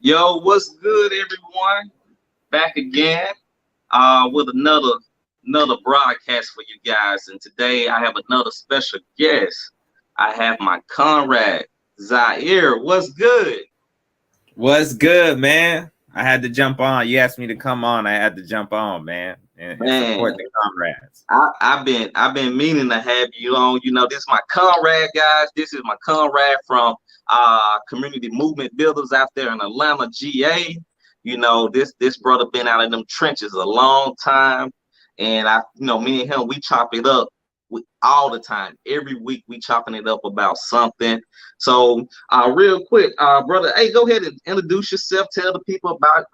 Yo, what's good, everyone? Back again with another broadcast for you guys. And today I have another special guest. I have my comrade Zaire. What's good? What's good, man? I had to jump on. You asked me to come on. I had to jump on, man, and support Man, the comrades. I've been meaning to have you on. This is my comrade, guys. This is my comrade from community movement builders out there in Atlanta, GA. This brother been out in them trenches a long time, and me and him, we chop it up all the time. Every week we chopping it up about something. So, real quick, brother, hey, go ahead and introduce yourself. Tell the people about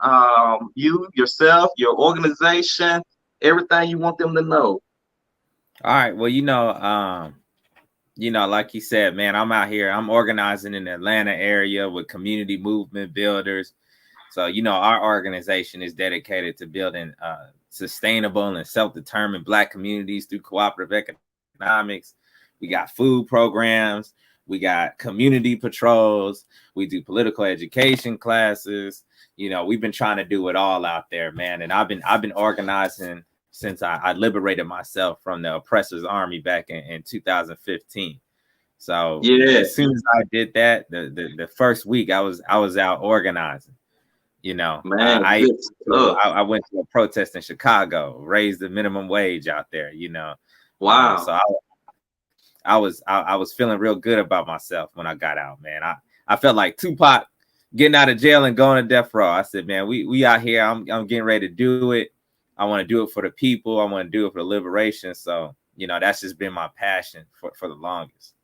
you, yourself, your organization, everything you want them to know. All right. Well, like you said, man, I'm out here. I'm organizing in the Atlanta area with community movement builders. So, our organization is dedicated to building sustainable and self-determined Black communities through cooperative economics. We got food programs. We got community patrols. We do political education classes. We've been trying to do it all out there, man. And I've been organizing since I liberated myself from the oppressor's army back in 2015. So Yeah, as soon as I did that, the first week I was out organizing. man, I good stuff. went to a protest in Chicago, raised the minimum wage out there. Wow. So I was feeling real good about myself when I got out, man. I felt like Tupac getting out of jail and going to death row. I said, man, we out here. I'm getting ready to do it. I want to do it for the people. I want to do it for the liberation. So, that's just been my passion for the longest.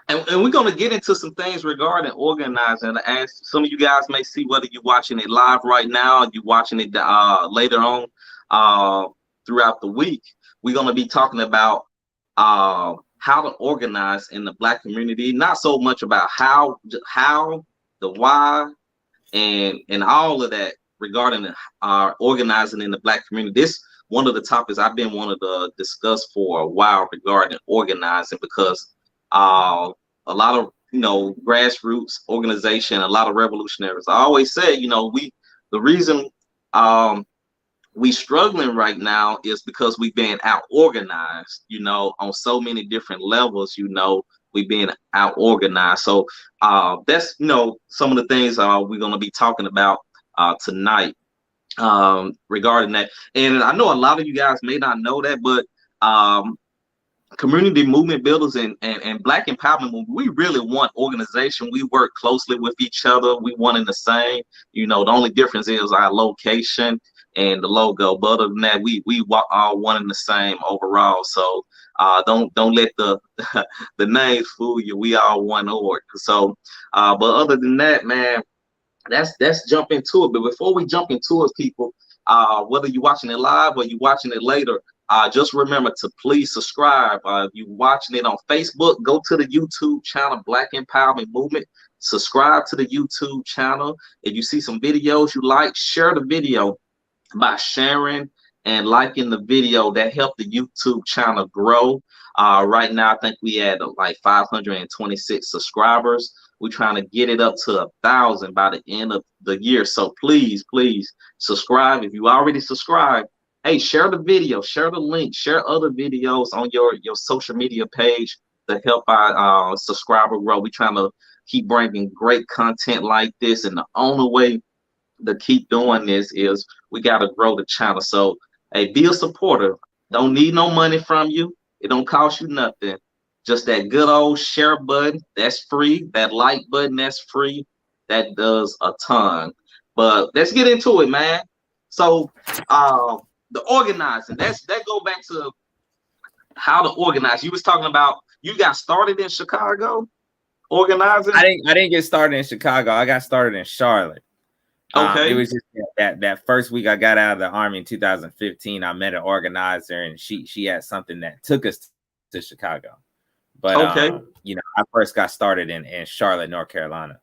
And we're going to get into some things regarding organizing. As some of you guys may see, whether you're watching it live right now or you're watching it later on throughout the week, we're going to be talking about how to organize in the Black community. Not so much about how, the why, and all of that regarding organizing in the Black community. This one of the topics I've been wanting to discuss for a while regarding organizing, because a lot of grassroots organization, a lot of revolutionaries. I always say, the reason we struggling right now is because we've been out organized, on so many different levels. We've been out organized. So that's some of the things we're going to be talking about tonight regarding that. And I know a lot of you guys may not know that, but community movement builders and Black empowerment movement, we really want organization. We work closely with each other. We one in the same. The only difference is our location and the logo. But other than that, we all one in the same overall. So don't let the the names fool you. We all one org. So but other than that, man, let's jump into it. But before we jump into it, people, whether you're watching it live or you're watching it later, just remember to please subscribe. If you're watching it on Facebook, go to the YouTube channel, Black Empowerment Movement. Subscribe to the YouTube channel. If you see some videos you like, share the video by sharing and liking the video. That helped the YouTube channel grow. Right now, I think we had like 526 subscribers. We're trying to get it up to 1,000 by the end of the year. So please subscribe. If you already subscribed, hey, share the video, share the link, share other videos on your social media page to help our subscriber grow. We're trying to keep bringing great content like this, and the only way to keep doing this is we got to grow the channel. So, hey, be a supporter. Don't need no money from you. It don't cost you nothing. Just that good old share button, that's free. That like button, that's free. That does a ton. But let's get into it, man. So, the organizing, that go back to how to organize. You was talking about you got started in Chicago organizing. I didn't get started in Chicago. I got started in Charlotte. Okay. It was just that first week I got out of the army in 2015. I met an organizer, and she had something that took us to Chicago. But okay. I first got started in Charlotte, North Carolina.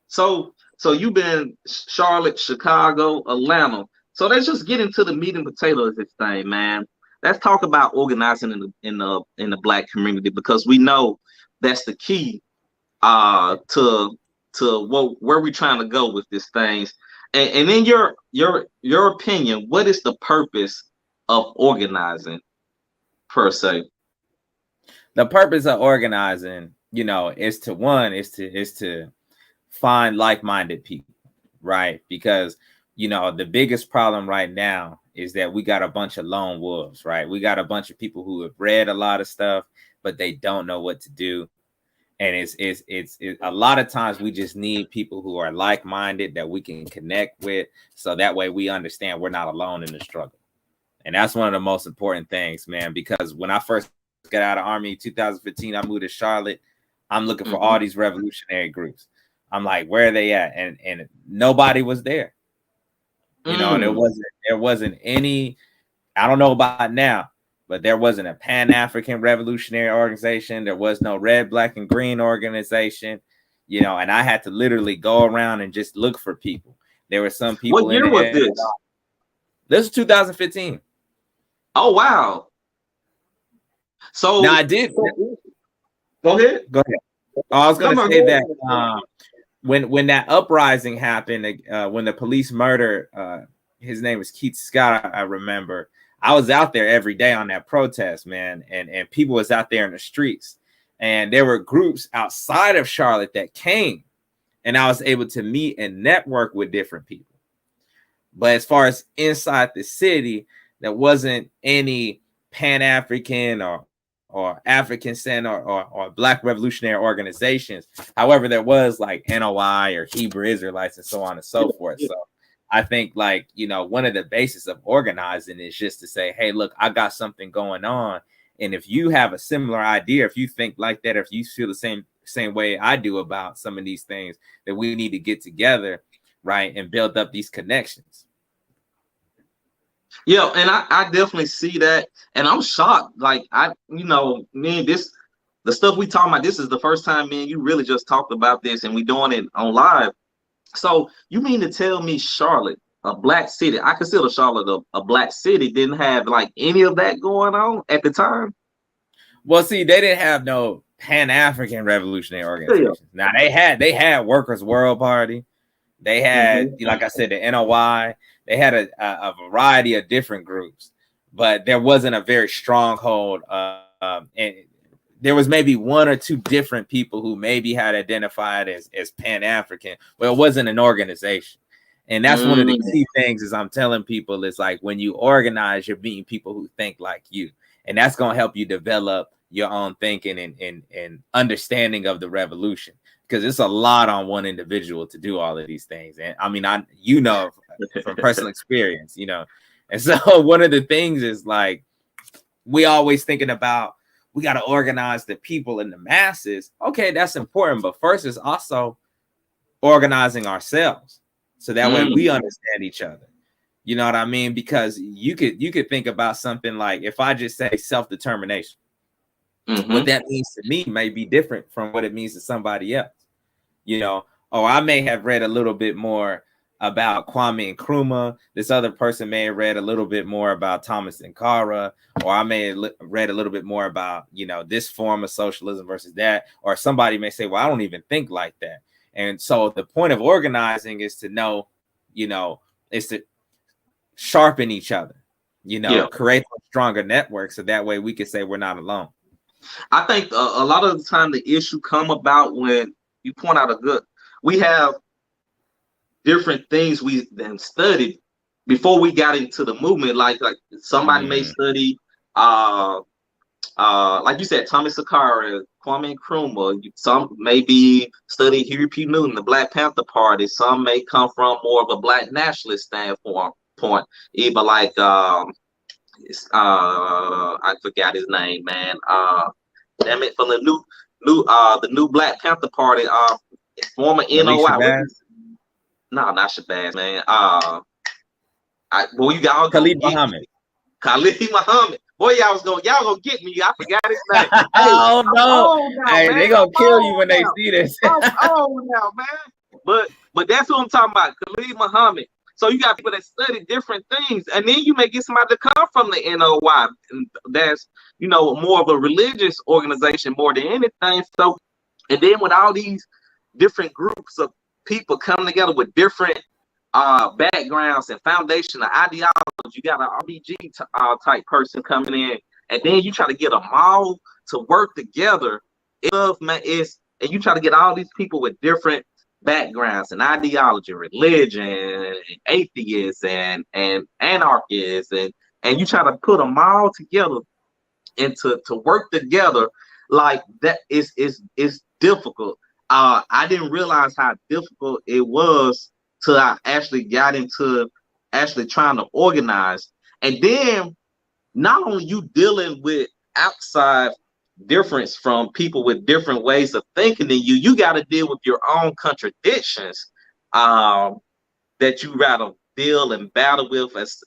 So you've been Charlotte, Chicago, Atlanta. So let's just get into the meat and potatoes of this thing, man. Let's talk about organizing in the Black community, because we know that's the key to to where we're trying to go with these things. And in your opinion, what is the purpose of organizing per se? The purpose of organizing, is to find like-minded people, right? Because the biggest problem right now is that we got a bunch of lone wolves, right? We got a bunch of people who have read a lot of stuff, but they don't know what to do. And it's a lot of times we just need people who are like-minded that we can connect with, so that way we understand we're not alone in the struggle. And that's one of the most important things, man, because when I first got out of Army in 2015, I moved to Charlotte. I'm looking for all these revolutionary groups. I'm like, where are they at? And nobody was there. There wasn't any, I don't know about now, but there wasn't a Pan-African revolutionary organization. There was no red, black, and green organization, and I had to literally go around and just look for people. There were some people. What year was this? This was 2015. Oh, wow. So now I did. Go ahead. Oh, I was going to say that when that uprising happened, when the police murdered, his name was Keith Scott, I remember. I was out there every day on that protest, man, and people was out there in the streets, and there were groups outside of Charlotte that came, and I was able to meet and network with different people. But as far as inside the city, there wasn't any Pan-African or African Center or Black revolutionary organizations. However, there was like NOI or Hebrew Israelites and so on and so forth. So I think one of the basis of organizing is just to say, hey, look, I got something going on. And if you have a similar idea, if you think like that, if you feel the same way I do about some of these things, that we need to get together, right, and build up these connections. Yeah, and I definitely see that, and I'm shocked. Like the stuff we talking about, this is the first time me and you really just talked about this, and we doing it on live. So you mean to tell me Charlotte, a black city, I consider Charlotte a black city, didn't have like any of that going on at the time? Well, see, they didn't have no Pan-African revolutionary organizations. Now they had Workers' World Party. They had, like I said, the NOI. They had a variety of different groups, but there wasn't a very stronghold. And there was maybe one or two different people who maybe had identified as Pan-African. Well, it wasn't an organization. And that's one of the key things is I'm telling people is like when you organize, you're meeting people who think like you. And that's going to help you develop your own thinking and understanding of the revolution. Because it's a lot on one individual to do all of these things. And I mean, from personal experience, And so one of the things is like, we always thinking about, we got to organize the people and the masses. Okay, that's important. But first is also organizing ourselves. So that way we understand each other. You know what I mean? Because you could think about something like, if I just say self-determination, what that means to me may be different from what it means to somebody else. Or I may have read a little bit more about Kwame Nkrumah. This other person may have read a little bit more about Thomas Sankara, or I may have read a little bit more about, this form of socialism versus that. Or somebody may say, well, I don't even think like that. And so the point of organizing is to know, is to sharpen each other, create a stronger network. So that way we can say we're not alone. I think a lot of the time the issue come about when you point out we have different things we then studied before we got into the movement. Like somebody may study, like you said, Thomas Sankara, Kwame Nkrumah. Some maybe study Huey P. Newton, the Black Panther Party. Some may come from more of a black nationalist standpoint. Even like I forgot his name, man. Damn it, from the new Black Panther Party, former NOI. No, not Shabazz, man. You got Khalid Muhammad. Khalid Muhammad. Boy, y'all gonna get me. I forgot his name. Oh no! Hey, they gonna kill you when they see this. Oh now, man. But that's what I'm talking about. Khalid Muhammad. So you got people that study different things, and then you may get somebody to come from the NOI, and that's more of a religious organization more than anything. So, and then with all these different groups of people coming together with different backgrounds and foundation of ideology. You got an RBG type person coming in, and then you try to get them all to work together. And you try to get all these people with different backgrounds and ideology, religion, and atheists and anarchists, and you try to put them all together and to work together like that is difficult. I didn't realize how difficult it was till I actually got into actually trying to organize. And then not only you dealing with outside difference from people with different ways of thinking than you got to deal with your own contradictions that you rather deal and battle with as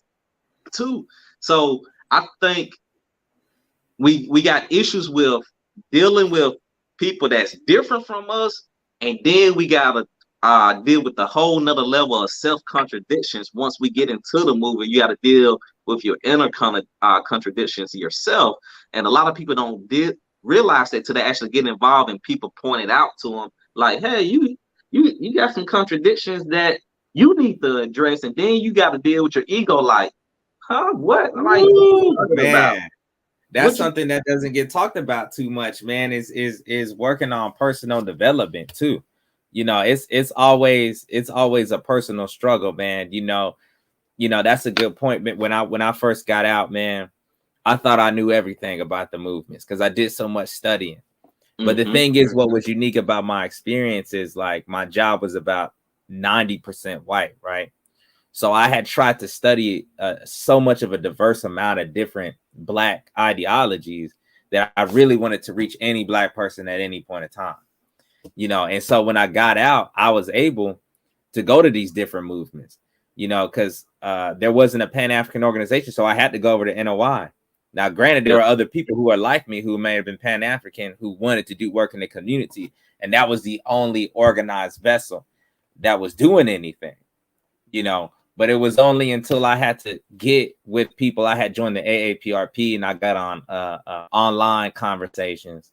too. So I think we got issues with dealing with people that's different from us, and then we gotta deal with the whole nother level of self-contradictions. Once we get into the movie, you got to deal with your inner contradictions yourself. And a lot of people don't realize that till they actually get involved and people point it out to them like, hey, you got some contradictions that you need to address, and then you got to deal with your ego like, huh, what? Like, man, that's something that doesn't get talked about too much, man, is working on personal development too. You know, it's always a personal struggle, man. You know, that's a good point. When I first got out, man, I thought I knew everything about the movements because I did so much studying. But the thing is, what was unique about my experience is like my job was about 90% white, right? So I had tried to study so much of a diverse amount of different Black ideologies that I really wanted to reach any Black person at any point in time. You know, and so when I got out, I was able to go to these different movements, you know, because there wasn't a Pan-African organization. So I had to go over to NOI. Now, granted, there are other people who are like me who may have been Pan-African who wanted to do work in the community. And that was the only organized vessel that was doing anything, you know. But it was only until I had to get with people. I had joined the AAPRP and I got on online conversations.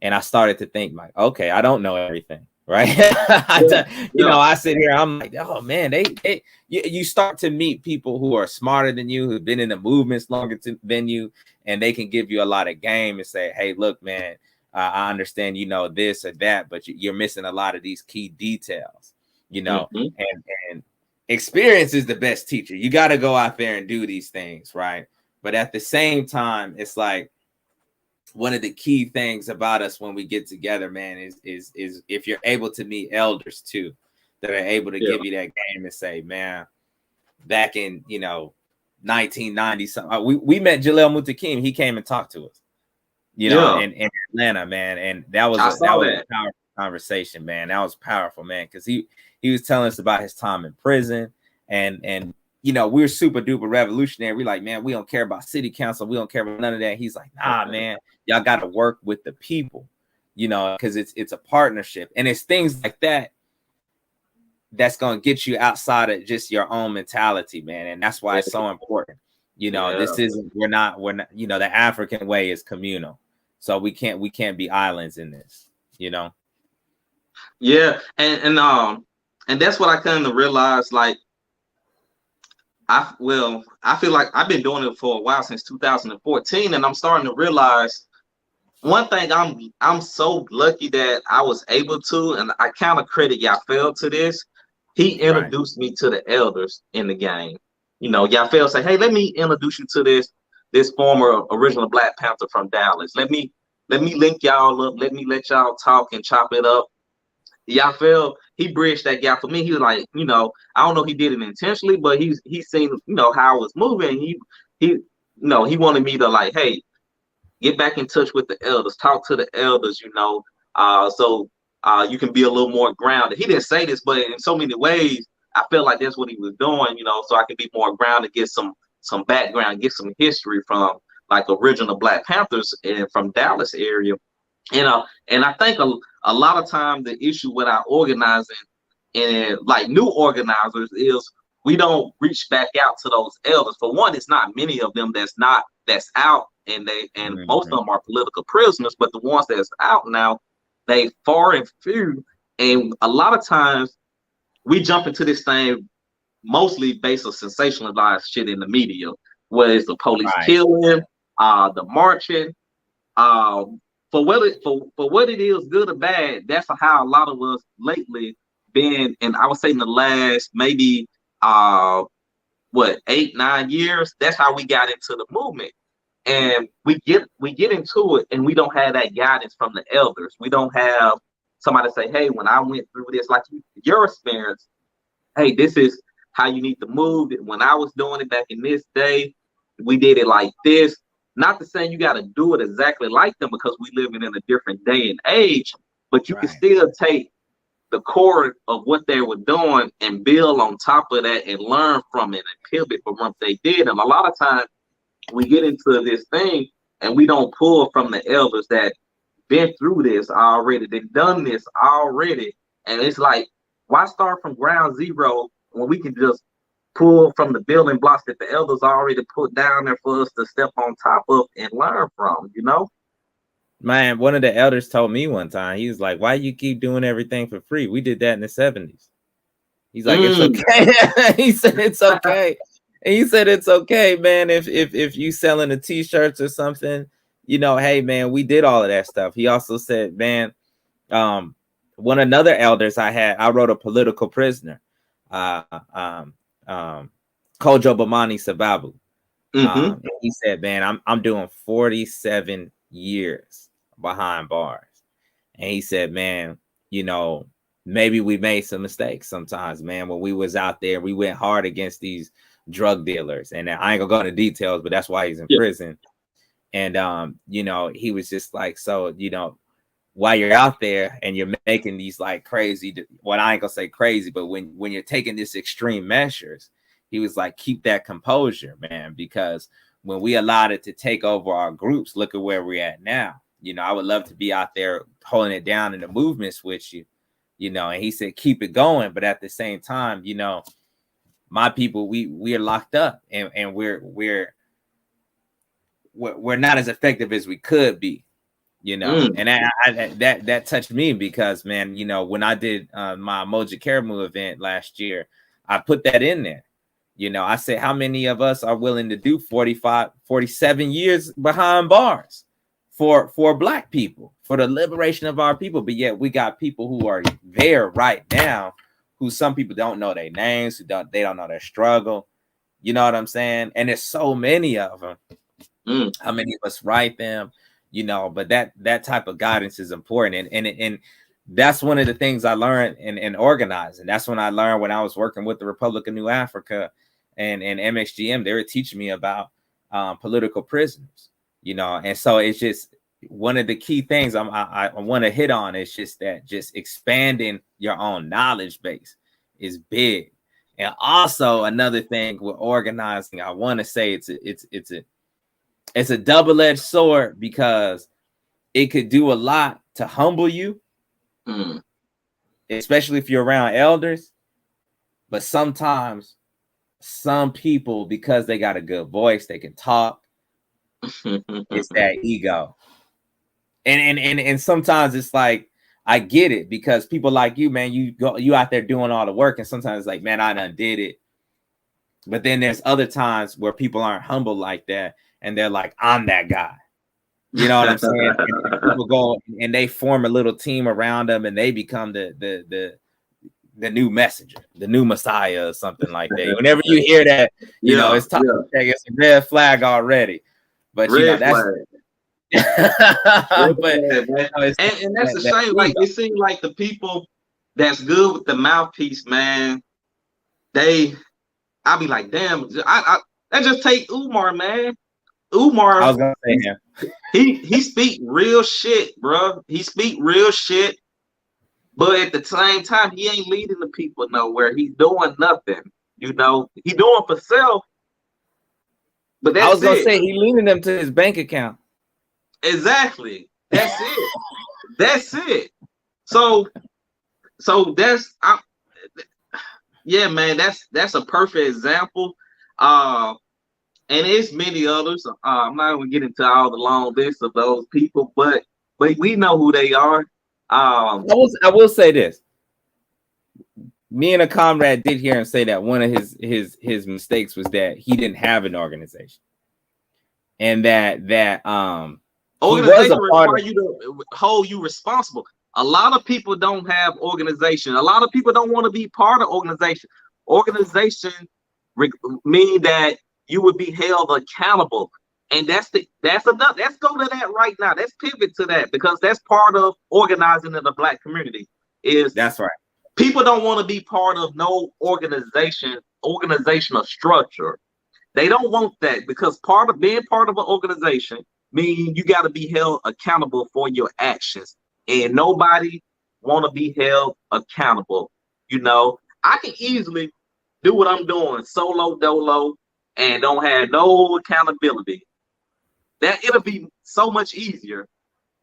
And I started to think like, okay, I don't know everything, right? You know, I sit here, I'm like, oh man, you start to meet people who are smarter than you, who've been in the movements longer than you, and they can give you a lot of game and say, hey, look, man, I understand, you know, this or that, but you're missing a lot of these key details, you know, and experience is the best teacher. You got to go out there and do these things, right? But at the same time, it's like, one of the key things about us when we get together, man, is if you're able to meet elders too, that are able to give you that game and say, man, back in, you know, 1990 something, we met Jaleel Mutakim. He came and talked to us, you know, in Atlanta, man, and that was a powerful conversation, man. That was powerful, man, because he was telling us about his time in prison, and you know, we're super duper revolutionary. We're like, man, we don't care about city council. We don't care about none of that. He's like, nah, man, y'all got to work with the people, you know, because it's a partnership. And it's things like that that's going to get you outside of just your own mentality, man. And that's why it's so important. You know, this isn't, we're not, you know, the African way is communal. So we can't be islands in this, you know? Yeah. And that's what I kind of realized, like, I feel like I've been doing it for a while, since 2014, and I'm starting to realize one thing. I'm so lucky that I was able to, and I kind of credit Yafel to this. He introduced me to the elders in the game. You know, Yafel said, "Hey, let me introduce you to this former original Black Panther from Dallas. Let me link y'all up. Let me let y'all talk and chop it up." Yafel, he bridged that gap for me. He was like, you know, I don't know if he did it intentionally, but he's seen, you know, how I was moving. He you know, he wanted me to like, hey, get back in touch with the elders, talk to the elders, you know, so you can be a little more grounded. He didn't say this, but in so many ways, I felt like that's what he was doing, you know, so I could be more grounded, get some background, get some history from like original Black Panthers and from Dallas area. And I think a lot of time the issue with our organizing and like new organizers is we don't reach back out to those elders. For one, it's not many of them that's out, and most of them are political prisoners. But the ones that's out now, they far and few, And a lot of times we jump into this thing mostly based on sensationalized shit in the media, whether it's the police Right. killing, the marching, um, for what it is, good or bad. That's how a lot of us lately been, and I would say in the last maybe uh 8-9 years. That's how we got into the movement, and we get into it, and we don't have that guidance from the elders. We don't have somebody say, "Hey, when I went through this, like your experience, hey, this is how you need to move it. When I was doing it back in this day, we did it like this." Not to say you got to do it exactly like them because we living in a different day and age, but you can Right. still take the core of what they were doing and build on top of that and learn from it and pivot from what they did. And a lot of times we get into this thing and we don't pull from the elders that been through this already, they've done this already. And it's like, why start from ground zero when we can just pull from the building blocks that the elders already put down there for us to step on top of and learn from, you know? Man, one of the elders told me one time, he was like, "Why you keep doing everything for free? We did that in the 70s." He's like, "It's okay." He said, "It's okay." And he said, "It's okay, man. If you selling the t-shirts or something, you know, hey man, we did all of that stuff." He also said, man, one another elders I wrote a political prisoner, uh Kojo Bamani Sababu. And he said, man, I'm doing 47 years behind bars. And he said, man, you know, maybe we made some mistakes sometimes, man. When we was out there, we went hard against these drug dealers. And I ain't gonna go into details, but that's why he's in prison. And you know, he was just like, so, you know, while you're out there and you're making these like crazy, well, I ain't gonna say crazy, but when you're taking this extreme measures, he was like, keep that composure, man, because when we allowed it to take over our groups, look at where we're at now. You know, I would love to be out there holding it down in the movements with you, you know. And he said, keep it going, but at the same time, you know, my people, we are locked up, and we're not as effective as we could be, you know. And that touched me because, man, you know, when I did my Moja Karamu event last year, I put that in there. You know, I said, how many of us are willing to do 47 years behind bars for Black people, for the liberation of our people? But yet we got people who are there right now, who some people don't know their names, they don't know their struggle. You know what I'm saying? And there's so many of them. How many of us write them? You know, but that type of guidance is important. And that's one of the things I learned in organizing. That's when I learned when I was working with the Republic of New Africa and MXGM. They were teaching me about political prisoners, you know. And so it's just one of the key things I want to hit on is just that just expanding your own knowledge base is big. And also another thing with organizing, I want to say it's a double-edged sword because it could do a lot to humble you, especially if you're around elders. But sometimes some people, because they got a good voice, they can talk. It's that ego. And sometimes it's like, I get it, because people like you, man, you out there doing all the work, and sometimes it's like, man, I done did it. But then there's other times where people aren't humble like that, and they're like, I'm that guy. You know what I'm saying? And people go and they form a little team around them, and they become the new messenger, the new Messiah, or something like that. Whenever you hear that, you know, it's time to check. It's a red flag already. But you know, that's but and that's the shame. Like, it seems like the people that's good with the mouthpiece, man, I'll be like, damn, I just take Umar, man. Umar, I was gonna say him. He speak real shit, bro. He speak real shit, but at the same time, he ain't leading the people nowhere. He's doing nothing. You know, he doing for self. But that's I was gonna say he leading them to his bank account. Exactly. That's it. That's it. So that's yeah, man. That's a perfect example. And it's many others. I'm not going to get into all the long list of those people, but we know who they are. I will say this. me and a comrade did hear him say that one of his mistakes was that he didn't have an organization, and that he was Organization a part require of. you to hold you responsible. A lot of people don't have organization. A lot of people don't want to be part of organization. Organization mean that you would be held accountable. And that's enough. Let's go to that right now. Let's pivot to that because that's part of organizing in the Black community. Is That's right. people don't want to be part of no organizational structure. They don't want that because part of being part of an organization means you got to be held accountable for your actions, and nobody want to be held accountable. You know, I can easily do what I'm doing solo dolo and don't have no accountability. That it'll be so much easier.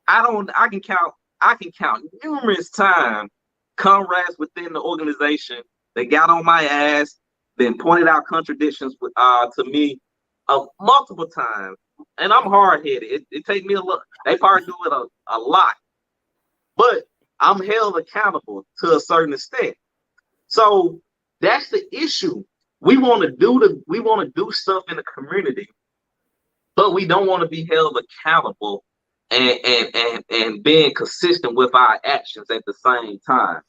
I can count numerous times comrades within the organization that got on my ass, then pointed out contradictions to me multiple times. And I'm hard headed. It takes me a lot. They probably do it a lot, but I'm held accountable to a certain extent. So that's the issue. We want to do stuff in the community, but we don't want to be held accountable and being consistent with our actions at the same time.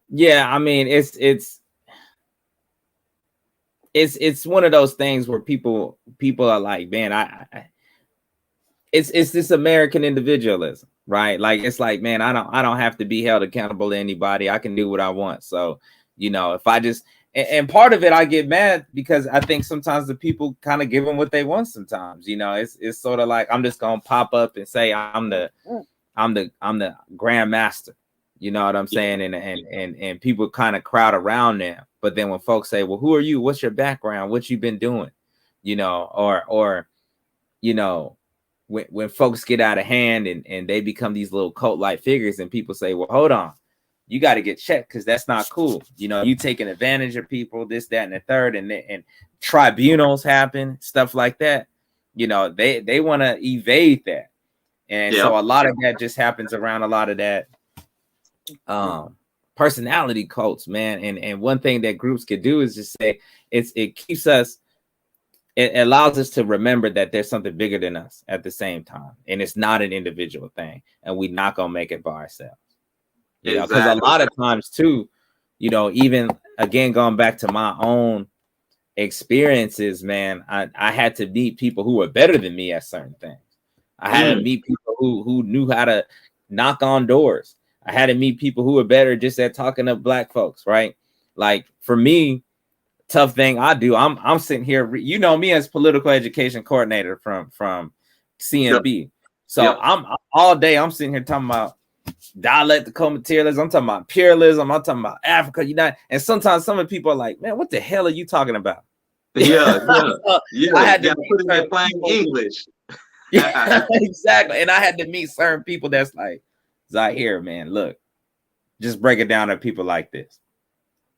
Yeah, I mean, it's one of those things where people are like, man, it's this American individualism, right? Like, it's like, man, I don't have to be held accountable to anybody. I can do what I want. So, you know, if I just and part of it, I get mad because I think sometimes the people kind of give them what they want. Sometimes, you know, it's sort of like I'm just gonna pop up and say I'm the grandmaster. You know what I'm saying? And people kind of crowd around them. But then when folks say, well, who are you? What's your background? What you been doing? You know, or you know, when folks get out of hand and they become these little cult-like figures, and people say, well, hold on, you got to get checked because that's not cool. You know, you taking advantage of people, this, that, and the third, and tribunals happen, stuff like that. You know, they want to evade that. And so a lot of that just happens around a lot of that personality cults, man. And one thing that groups could do is just say it keeps us, it allows us to remember that there's something bigger than us at the same time, and it's not an individual thing, and we're not gonna make it by ourselves. You know, because a lot of times too, you know, even again going back to my own experiences, man, I had to meet people who were better than me at certain things. I had to meet people who knew how to knock on doors. I had to meet people who were better just at talking to Black folks, right? Like for me, tough thing I do, I'm sitting here, you know me as political education coordinator from CMB. So I'm all day I'm sitting here talking about dialectical materialism, I'm talking about pluralism, I'm talking about Africa United. And sometimes some of the people are like, man, what the hell are you talking about? Yeah. I had to put in that plain English. Yeah, exactly. And I had to meet certain people that's like, Zahir, man, look, just break it down to people like this.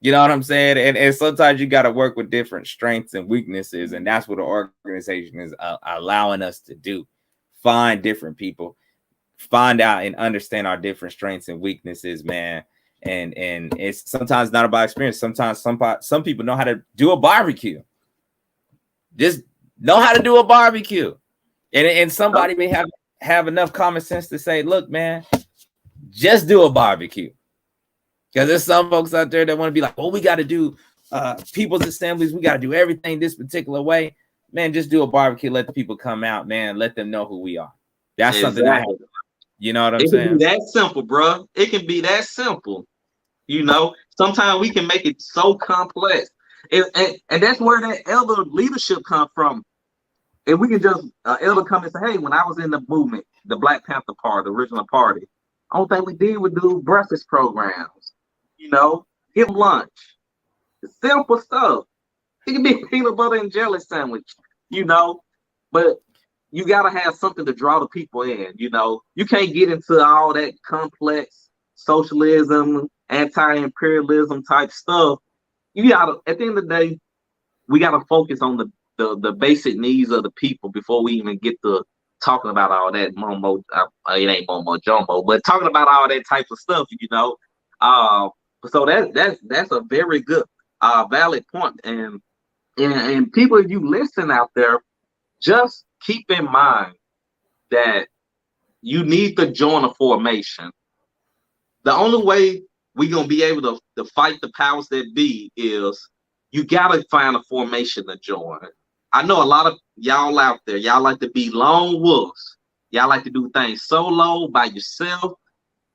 You know what I'm saying? And sometimes you got to work with different strengths and weaknesses. And that's what the organization is allowing us to do. Find different people, find out and understand our different strengths and weaknesses, man. And it's sometimes not about experience. Sometimes some people know how to do a barbecue. Just know how to do a barbecue. And somebody may have enough common sense to say, look, man, just do a barbecue. Because there's some folks out there that want to be like, well, we got to do people's assemblies. We got to do everything this particular way. Man, just do a barbecue. Let the people come out, man. Let them know who we are. That's something I have. You know what I'm saying? It can be that simple, bro. It can be that simple. You know, sometimes we can make it so complex. And that's where that elder leadership comes from. If we can just, elder come and say, hey, when I was in the movement, the Black Panther Party, the original party, only thing we did was do breakfast programs, you know, give them lunch. Simple stuff. It can be a peanut butter and jelly sandwich, you know, but you got to have something to draw the people in, you know. You can't get into all that complex socialism, anti-imperialism type stuff. You got to, at the end of the day, we got to focus on the basic needs of the people before we even get to talking about all that mumbo, it ain't mumbo jumbo, but talking about all that type of stuff, you know. So that's a very good valid point. And people, you listen out there, just keep in mind that you need to join a formation. The only way we're gonna be able to fight the powers that be is you gotta find a formation to join. I know a lot of y'all out there, y'all like to be lone wolves. Y'all like to do things solo by yourself.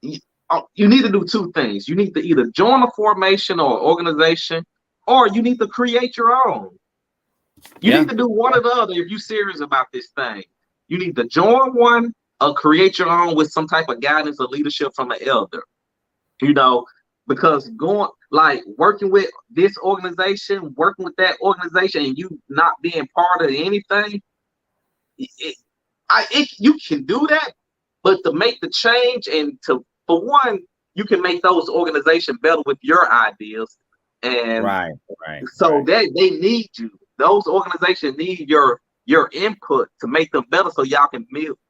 You need to do two things. You need to either join a formation or organization, or you need to create your own. You need to do one or the other if you're serious about this thing. You need to join one or create your own with some type of guidance or leadership from an elder. Because working with this organization, working with that organization, and you not being part of anything, you can do that, but to make the change and for one, you can make those organizations better with your ideas. And that they need you. Those organizations need your input to make them better, so y'all can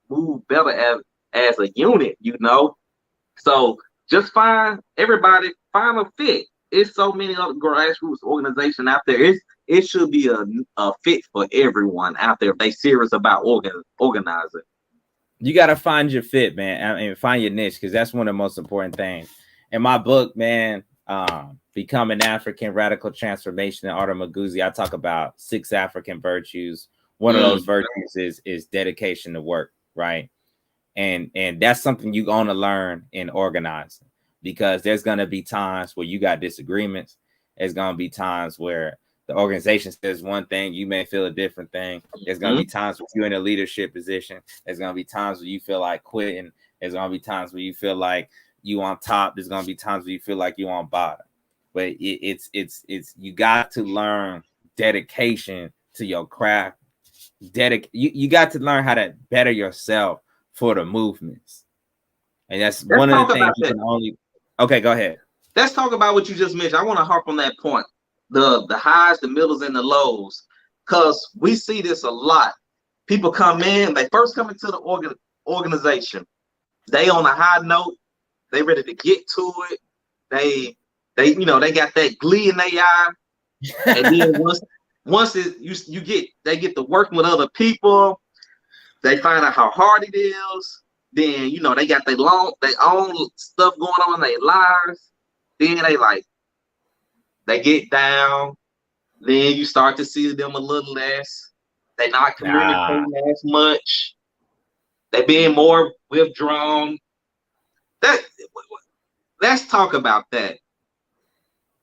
move better as a unit. So just find a fit. It's so many other grassroots organizations out there. It should be a fit for everyone out there if they serious about organizing. You got to find your fit, man, and find your niche, because that's one of the most important things. In my book, man, Becoming African, Radical Transformation in Art Maguzzi, I talk about 6 African virtues. One of those virtues is dedication to work, right? And that's something you're going to learn in organizing, because there's going to be times where you got disagreements. There's going to be times where the organization says one thing, you may feel a different thing. There's going to be times where you're in a leadership position. There's going to be times where you feel like quitting. There's going to be times where you feel like you on top. There's going to be times where you feel like you on bottom. But it's you got to learn dedication to your craft. You got to learn how to better yourself for the movements. And that's one of the things you can only. Okay, go ahead. Let's talk about what you just mentioned. I want to harp on that point. The highs, the middles, and the lows, because we see this a lot. People come in, they first come into the organization. They on a high note, they ready to get to it. They got that glee in their eye. And then once they get to working with other people, they find out how hard it is. Then they got their own stuff going on in their lives. Then they get down. Then you start to see them a little less. They're not communicating as much. They're being more withdrawn. Let's talk about that.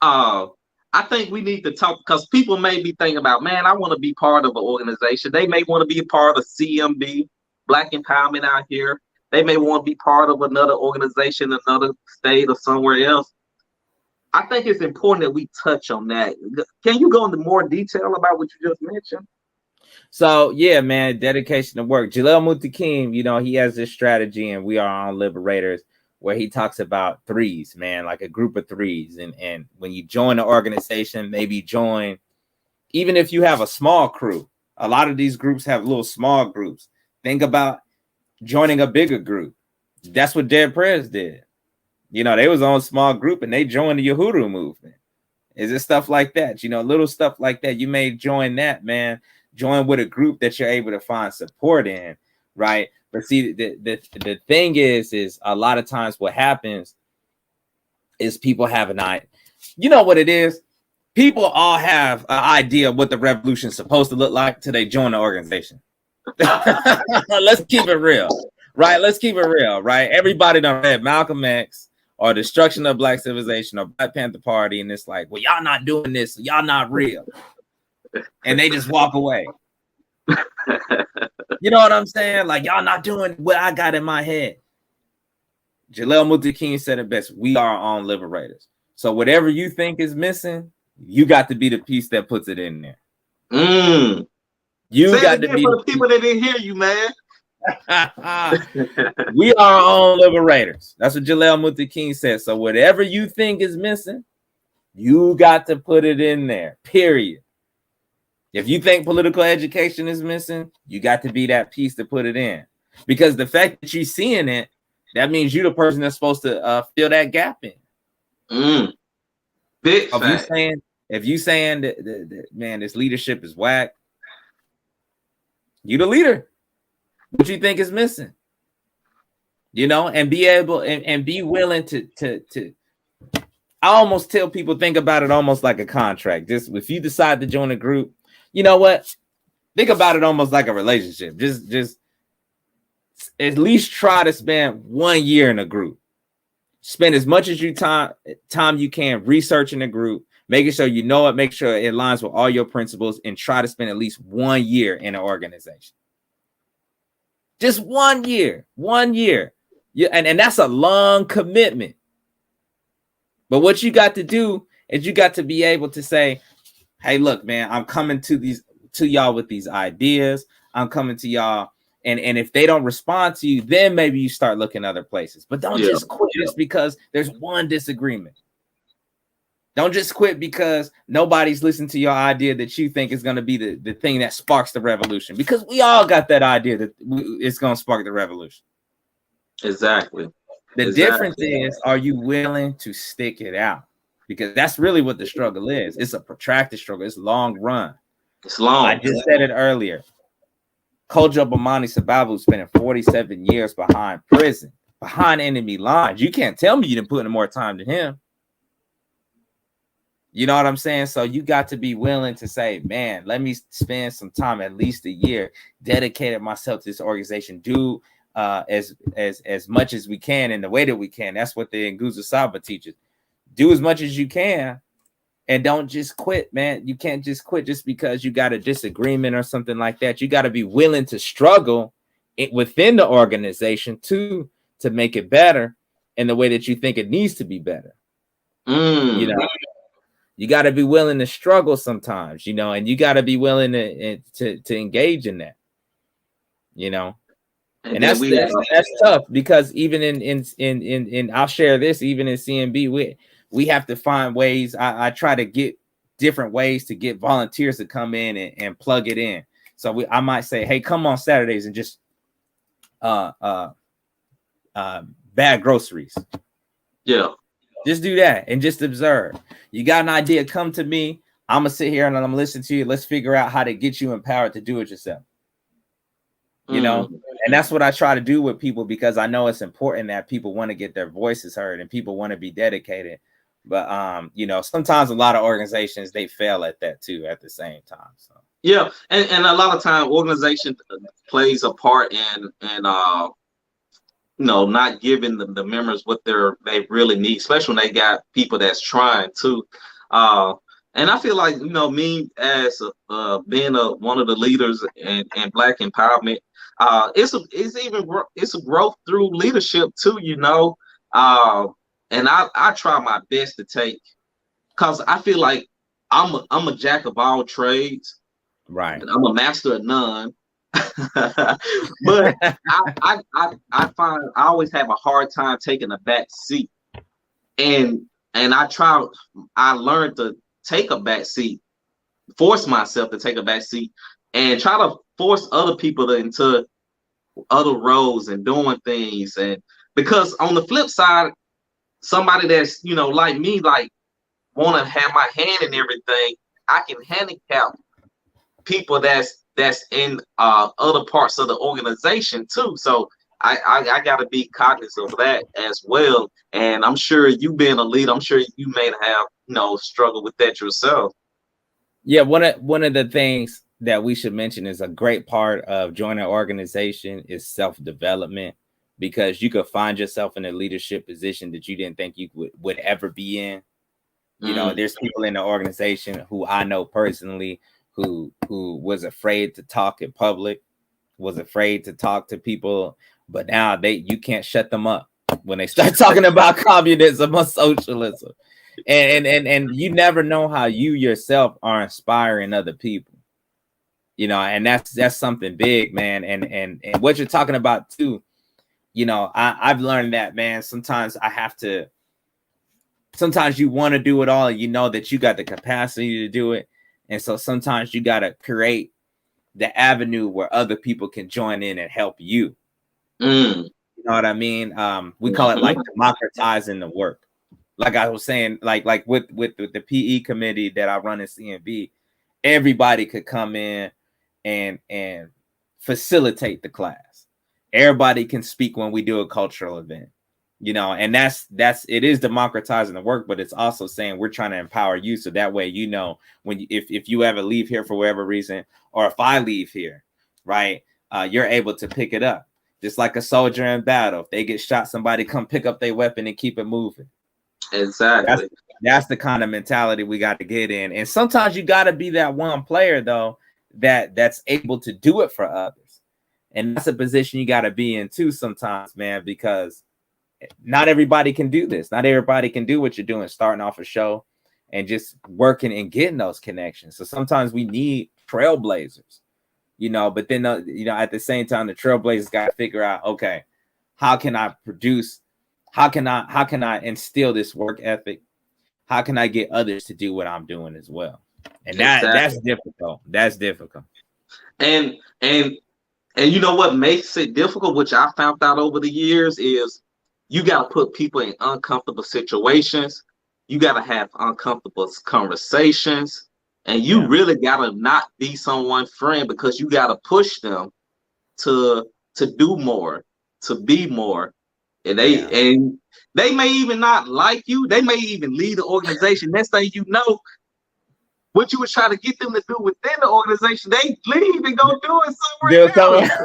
I think we need to talk, because people may be thinking about, man, I want to be part of an organization. They may want to be a part of CMB, Black Empowerment out here. They may want to be part of another organization, another state, or somewhere else. I think it's important that we touch on that. Can you go into more detail about what you just mentioned? So, yeah, man, dedication to work. Jaleel Muttaqim, he has this strategy, and we are on Liberators, where he talks about threes, man, like a group of threes. And when you join the organization, maybe join, even if you have a small crew. A lot of these groups have little small groups. Think about joining a bigger group. That's what Dead Prayers did. They was on a small group and they joined the Uhuru movement. Is it stuff like that? Little stuff like that. You may join that, man. Join with a group that you're able to find support in, right? But see, the thing is a lot of times what happens is people have an idea. You know what it is? People all have an idea of what the revolution is supposed to look like till they join the organization. Let's keep it real, right? Let's keep it real, right? Everybody done read Malcolm X or Destruction of Black Civilization or Black Panther Party, and it's like, well, y'all not doing this, so y'all not real. And they just walk away. You know what I'm saying? Like, y'all not doing what I got in my head. Jaleel Muttaqim said it best. We are our own liberators. So whatever you think is missing, you got to be the piece that puts it in there. You got to be for the people that didn't hear you, man. We are our own liberators. That's what Jaleel Muttaqim said. So whatever you think is missing, you got to put it in there. Period. If you think political education is missing, you got to be that piece to put it in. Because the fact that you're seeing it, that means you're the person that's supposed to fill that gap in. Big If you fact. saying that man, this leadership is whack, you the leader. What you think is missing? You know, and be able and be willing to I almost tell people, think about it almost like a contract. Just if you decide to join a group, you know what? Think about it almost like a relationship. Just at least try to spend 1 year in a group. Spend as much as time you can researching the group, making sure you know it, make sure it aligns with all your principles, and try to spend at least 1 year in an organization. Just 1 year, 1 year. Yeah, and that's a long commitment. But what you got to do is you got to be able to say, hey, look, man, I'm coming to y'all with these ideas. I'm coming to y'all. And if they don't respond to you, then maybe you start looking other places. But don't just quit just because there's one disagreement. Don't just quit because nobody's listening to your idea that you think is going to be the thing that sparks the revolution. Because we all got that idea that it's going to spark the revolution. Exactly. The difference is, are you willing to stick it out? Because that's really what the struggle is. It's a protracted struggle. It's long run. It's long. I just said it earlier. Kojo Bomani Sababu spending 47 years behind prison, behind enemy lines. You can't tell me you didn't put in more time than him. You know what I'm saying? So you got to be willing to say, man, let me spend some time, at least a year, dedicated myself to this organization, do as much as we can in the way that we can. That's what the Nguzo Saba teaches. Do as much as you can and don't just quit, man. You can't just quit just because you got a disagreement or something like that. You got to be willing to struggle within the organization to make it better in the way that you think it needs to be better. You know, you got to be willing to struggle sometimes, you know, and you got to be willing to engage in that, you know. And that's tough because even in I'll share this, even in CMB, we have to find ways. I try to get different ways to get volunteers to come in and plug it in. So I might say, hey, come on Saturdays and just bag groceries. Yeah. Just do that and just observe. You got an idea, come to me. I'm gonna sit here and I'm gonna listen to you. Let's figure out how to get you empowered to do it yourself. You know, and that's what I try to do with people, because I know it's important that people want to get their voices heard and people want to be dedicated. But you know, sometimes a lot of organizations, they fail at that too at the same time. So yeah, and a lot of time organization plays a part in you know, not giving the members what they really need, especially when they got people that's trying to. And I feel like, you know, me as being one of the leaders in Black empowerment, it's a growth through leadership too, you know. And I try my best to take, because I feel like I'm a jack of all trades, right? And I'm a master of none. But I find I always have a hard time taking a back seat, and I learned to take a back seat, force myself to take a back seat, and try to force other people into other roles and doing things. And because on the flip side, somebody that's, you know, like me, like want to have my hand in everything, I can handicap people that's in other parts of the organization too. So I got to be cognizant of that as well. And I'm sure you being a leader, I'm sure you may have, you know, struggled with that yourself. Yeah, one of the things that we should mention is a great part of joining an organization is self-development, because you could find yourself in a leadership position that you didn't think you would ever be in. You know, there's people in the organization who I know personally who was afraid to talk in public, was afraid to talk to people, but now you can't shut them up when they start talking about communism or socialism. And you never know how you yourself are inspiring other people, you know, and that's something big, man. And what you're talking about too, you know, I've learned that, man, sometimes you want to do it all and you know that you got the capacity to do it. And so sometimes you got to create the avenue where other people can join in and help you. You know what I mean? We call it like democratizing the work. Like I was saying, like with the PE committee that I run in CNB, everybody could come in and facilitate the class. Everybody can speak when we do a cultural event, you know, and that's it is democratizing the work, but it's also saying we're trying to empower you, so that way, you know, when if you ever leave here for whatever reason, or if I leave here, right, you're able to pick it up, just like a soldier in battle. If they get shot, somebody come pick up their weapon and keep it moving. Exactly. That's the kind of mentality we got to get in. And sometimes you got to be that one player, though, that's able to do it for others. And that's a position you got to be in too sometimes, man, because not everybody can do this. Not everybody can do what you're doing, starting off a show and just working and getting those connections. So sometimes we need trailblazers, you know, but then, you know, at the same time, the trailblazers got to figure out, okay, how can I produce? How can I instill this work ethic? How can I get others to do what I'm doing as well? And that's difficult. That's difficult. And you know what makes it difficult, which I found out over the years, is you got to put people in uncomfortable situations. You got to have uncomfortable conversations, and you really got to not be someone's friend, because you got to push them to do more, to be more. And they may even not like you. They may even leave the organization. Next thing you know, what you was trying to get them to do within the organization, they leave and go do it somewhere else.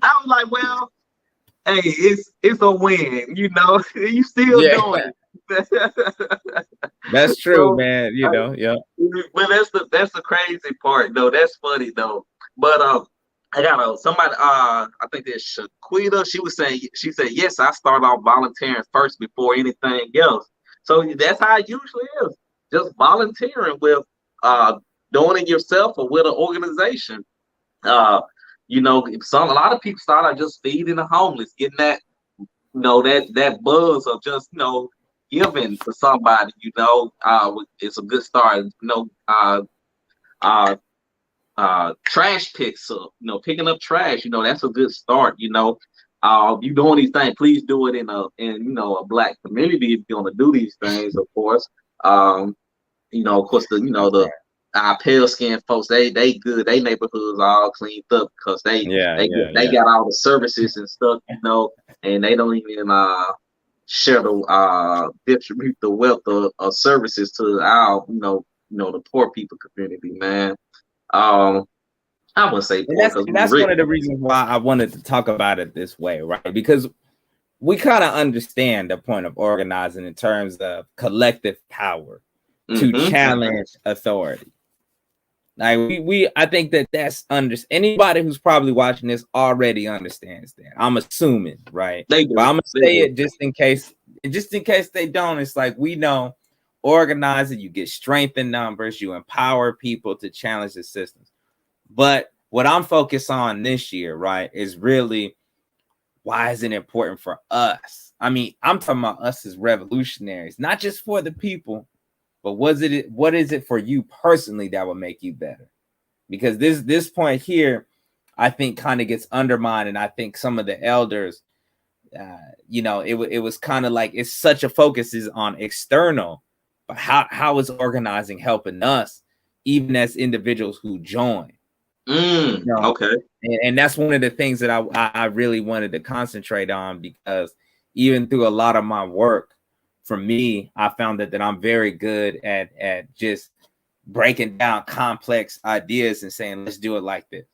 I was like, well, hey, it's a win, you know. You still doing it. That's true, man. You know, But that's the crazy part, though. That's funny, though. But I got somebody. I think it's Shaquita. She said, yes, I start off volunteering first before anything else. So that's how it usually is. Just volunteering with doing it yourself or with an organization. You know, a lot of people start out just feeding the homeless, getting that, you know, that buzz of just, you know, giving to somebody. You know, it's a good start. You know, trash picks up, you know, picking up trash, you know, that's a good start. You know, you doing these things, please do it in you know, a Black community if you're gonna do these things, of course. You know, of course, the pale skinned folks, they good, they neighborhoods are all cleaned up because they got all the services and stuff, you know, and they don't even share the distribute the wealth of services to our, you know, the poor people community, man. I wouldn't say poor, that's one of the reasons why I wanted to talk about it this way, right? Because we kind of understand the point of organizing in terms of collective power to challenge authority. Like I think that's anybody who's probably watching this already understands that. I'm assuming, right? But I'm gonna say it just in case they don't. It's like, we know organizing, you get strength in numbers, you empower people to challenge the systems. But what I'm focused on this year, right, is really, why is it important for us? I mean, I'm talking about us as revolutionaries, not just for the people, but what is it for you personally that will make you better? Because this point here, I think, kind of gets undermined, and I think some of the elders, you know, it was kind of like, it's such a focus is on external, but how is organizing helping us, even as individuals who join? You know? Okay. And that's one of the things that I really wanted to concentrate on, because even through a lot of my work, for me, I found that I'm very good at just breaking down complex ideas and saying, let's do it like this,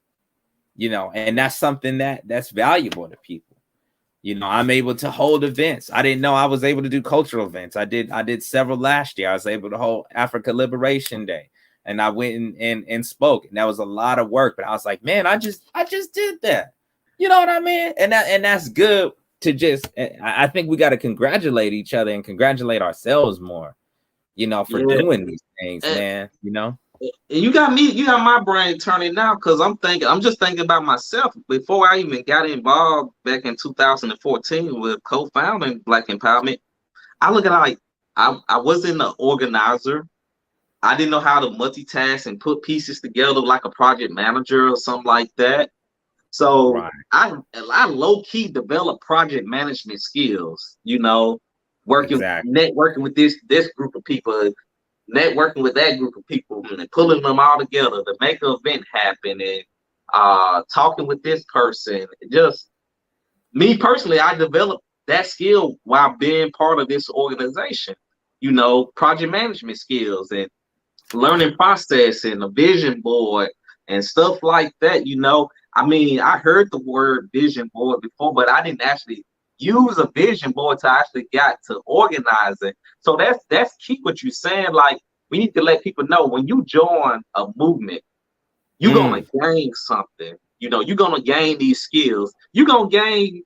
you know, and that's something that's valuable to people. You know, I'm able to hold events. I didn't know I was able to do cultural events. I did several last year. I was able to hold Africa Liberation Day, and I went and spoke, and that was a lot of work. But I was like, man, I just did that. You know what I mean? And that's good to just. I think we got to congratulate each other and congratulate ourselves more, you know, for doing these things, man. You know. You got my brain turning now, because I'm just thinking about myself. Before I even got involved back in 2014 with co-founding Black Empowerment, I look at it like I wasn't an organizer. I didn't know how to multitask and put pieces together like a project manager or something like that. So Right. I low key develop project management skills, Exactly. networking with this group of people, networking with that group of people, and pulling them all together to make an event happen, and talking with this person. Just me personally, I developed that skill while being part of this organization. Project management skills and learning process and a vision board and stuff like that. I mean, I heard the word vision board before, but I didn't actually use a vision board till I actually got to organizing. So that's key what you're saying. Like, we need to let people know when you join a movement, you're gonna gain something. You're gonna gain these skills. You're gonna gain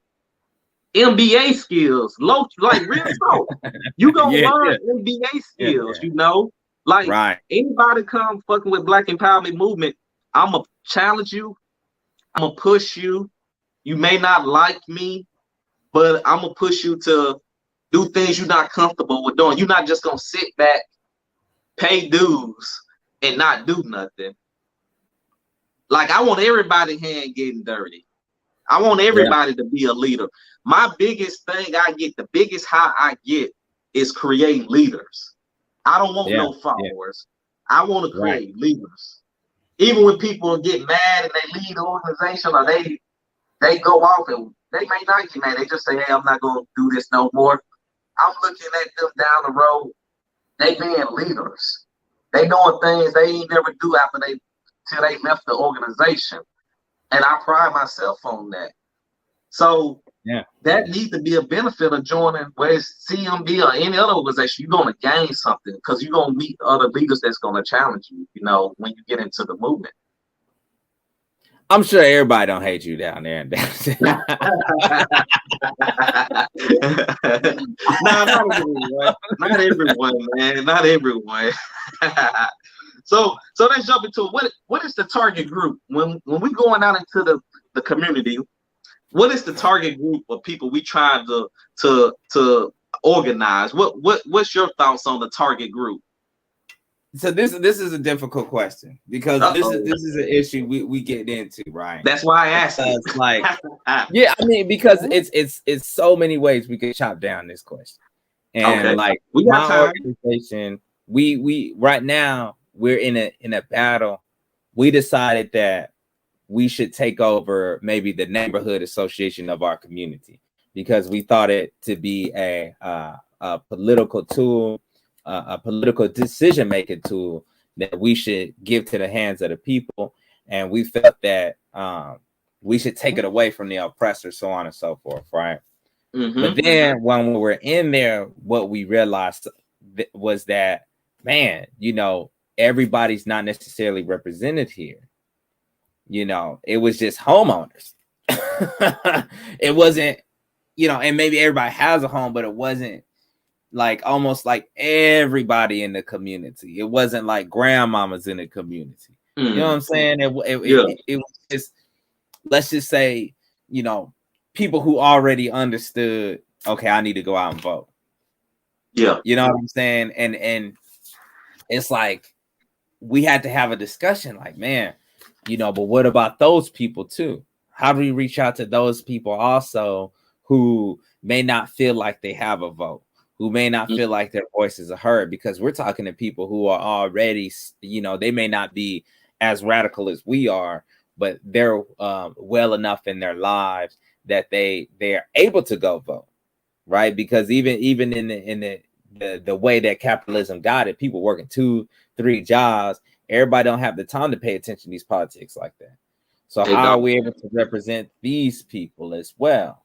MBA skills, like real talk. You gonna Yeah, learn yeah, MBA yeah, skills, yeah. Like, Right. anybody come fucking with Black Empowerment Movement, I'ma challenge you, I'ma push you. You may not like me, but I'ma push you to do things you're not comfortable with doing. You're not just gonna sit back, pay dues, and not do nothing. Like, I want everybody hand getting dirty. I want Yeah. everybody to be a leader. My biggest thing the biggest high I get is creating leaders. I don't want Yeah. no Yeah. followers. I want to Right. create leaders. Even when people get mad and they leave the organization, or they go off and they may not get mad. They just say, hey, I'm not going to do this no more. I'm looking at them down the road. They being leaders. They doing things they ain't never do till they left the organization. And I pride myself on that. So Yeah. that needs to be a benefit of joining, whether it's CMB or any other organization. You're going to gain something because you're going to meet other leaders that's going to challenge you, when you get into the movement. I'm sure everybody don't hate you down there. No, not everyone. Not everyone, man. Not everyone. So let's jump into what is the target group when we going out into the community? What is the target group of people we trying to organize? What's your thoughts on the target group? So this is a difficult question because this is an issue we get into, right? That's why I asked you. Like, yeah, I mean, because it's so many ways we could chop down this question. And like, we got my time. organization, we right now we're in a battle. We decided that we should take over maybe the neighborhood association of our community because we thought it to be a political tool, a political decision-making tool that we should give to the hands of the people. And we felt that we should take it away from the oppressor, so on and so forth, right? Mm-hmm. But then when we were in there, what we realized was that, man, everybody's not necessarily represented here. It was just homeowners. It wasn't, and maybe everybody has a home, but it wasn't like almost like everybody in the community. It wasn't like grandmamas in the community. You know what I'm saying? It was just, let's just say, people who already understood, okay, I need to go out and vote. Yeah. You know what I'm saying? And it's like, we had to have a discussion like, man, but what about those people too? How do we reach out to those people also who may not feel like they have a vote, who may not feel like their voices are heard? Because we're talking to people who are already, they may not be as radical as we are, but they're well enough in their lives that they're able to go vote, right? Because even in the way that capitalism got it, people working 2-3 jobs, everybody don't have the time to pay attention to these politics like that. So how are we able to represent these people as well?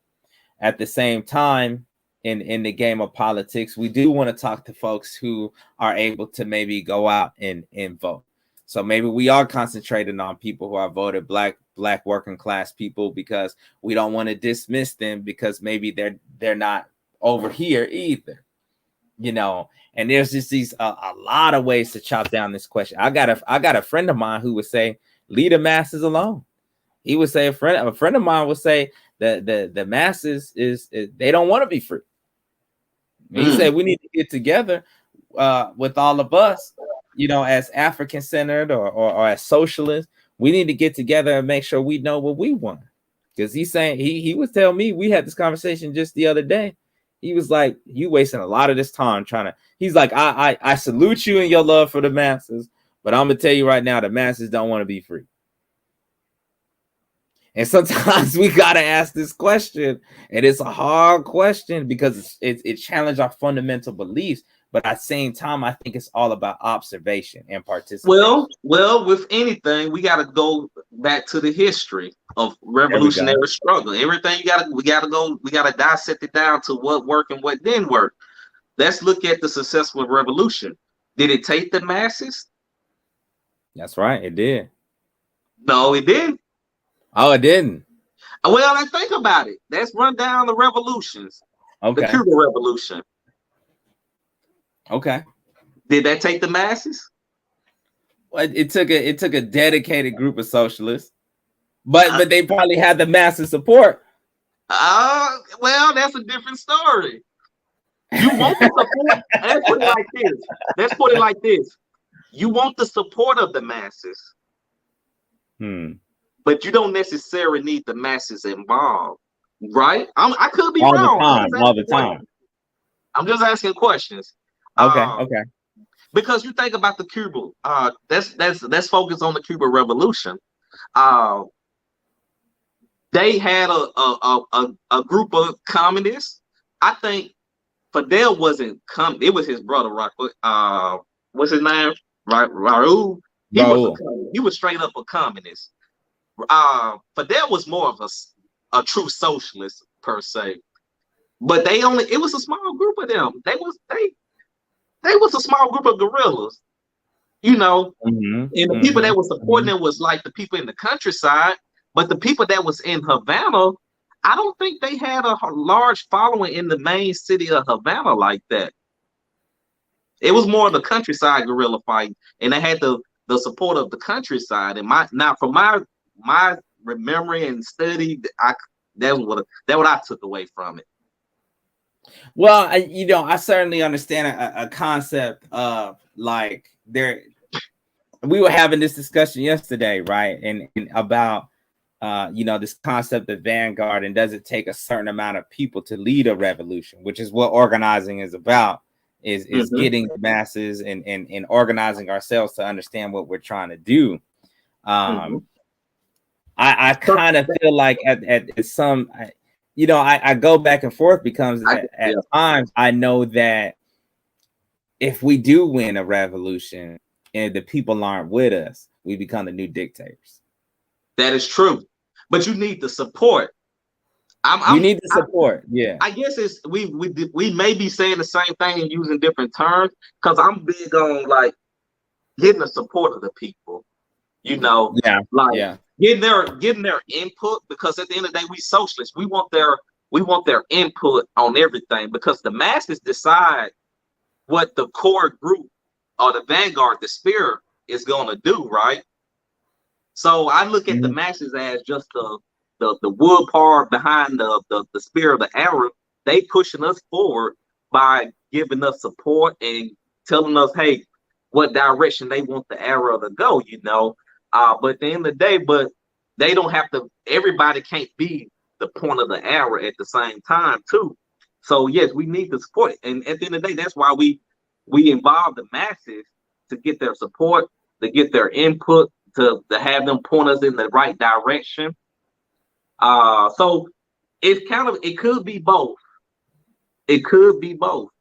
At the same time, in the game of politics, we do want to talk to folks who are able to maybe go out and vote. So maybe we are concentrating on people who are voted black working class people because we don't want to dismiss them because maybe they're not over here either. And there's just these a lot of ways to chop down this question. I got a friend of mine who would say, leave the masses alone. He would say a friend of mine would say that the masses is they don't want to be free. He said we need to get together with all of us, as African centered or as socialists. We need to get together and make sure we know what we want. Because he's saying he was telling me, we had this conversation just the other day. He was like, you wasting a lot of this time trying to. He's like, I salute you and your love for the masses, but I'm gonna tell you right now, the masses don't want to be free. And sometimes we gotta ask this question, and it's a hard question because it challenges our fundamental beliefs. But at the same time, I think it's all about observation and participation. Well, with anything, we got to go back to the history of revolutionary struggle. Everything we got to dissect it down to what worked and what didn't work. Let's look at the successful revolution. Did it take the masses? That's right, it did. No, it didn't. Oh, it didn't. Well, let's think about it. Let's run down the revolutions. Okay. The Cuba Revolution. Okay. Did that take the masses? Well, it took a dedicated group of socialists, but they probably had the massive support. Well, that's a different story. You want the support. Let's put it like this. Let's put it like this. You want the support of the masses. But you don't necessarily need the masses involved, right? I could be wrong. All the time. I'm just asking questions. Okay. Because you think about the Cuba. Let's focus on the Cuba Revolution. They had a group of communists. I think Fidel wasn't it was his brother, what's his name? Raul. He was straight up a communist. Fidel was more of a true socialist per se, but it was a small group of them. They was a small group of guerrillas, and the people that was supporting them was like the people in the countryside. But the people that was in Havana, I don't think they had a large following in the main city of Havana like that. It was more of the countryside guerrilla fight, and they had the support of the countryside. And from my memory and study, that's what I took away from it. Well, I certainly understand a concept of like we were having this discussion yesterday, right? And about this concept of vanguard, and does it take a certain amount of people to lead a revolution, which is what organizing is about, is getting the masses and organizing ourselves to understand what we're trying to do. I kind of feel like at some, I go back and forth because at times I know that if we do win a revolution and the people aren't with us, we become the new dictators. That is true. But you need the support. You need the support. Yeah. I guess it's we may be saying the same thing and using different terms, because I'm big on like getting the support of the people. Getting their input, because at the end of the day, we socialists. We want their input on everything, because the masses decide what the core group or the vanguard, the spirit, is going to do, right? So I look at the masses as just the wood part behind the spear of the arrow. They pushing us forward by giving us support and telling us, hey, what direction they want the arrow to go, But at the end of the day, but they don't have to. Everybody can't be the point of the arrow at the same time, too. So yes, we need the support, and at the end of the day, that's why we involve the masses to get their support, to get their input, to have them point us in the right direction. So it could be both. It could be both.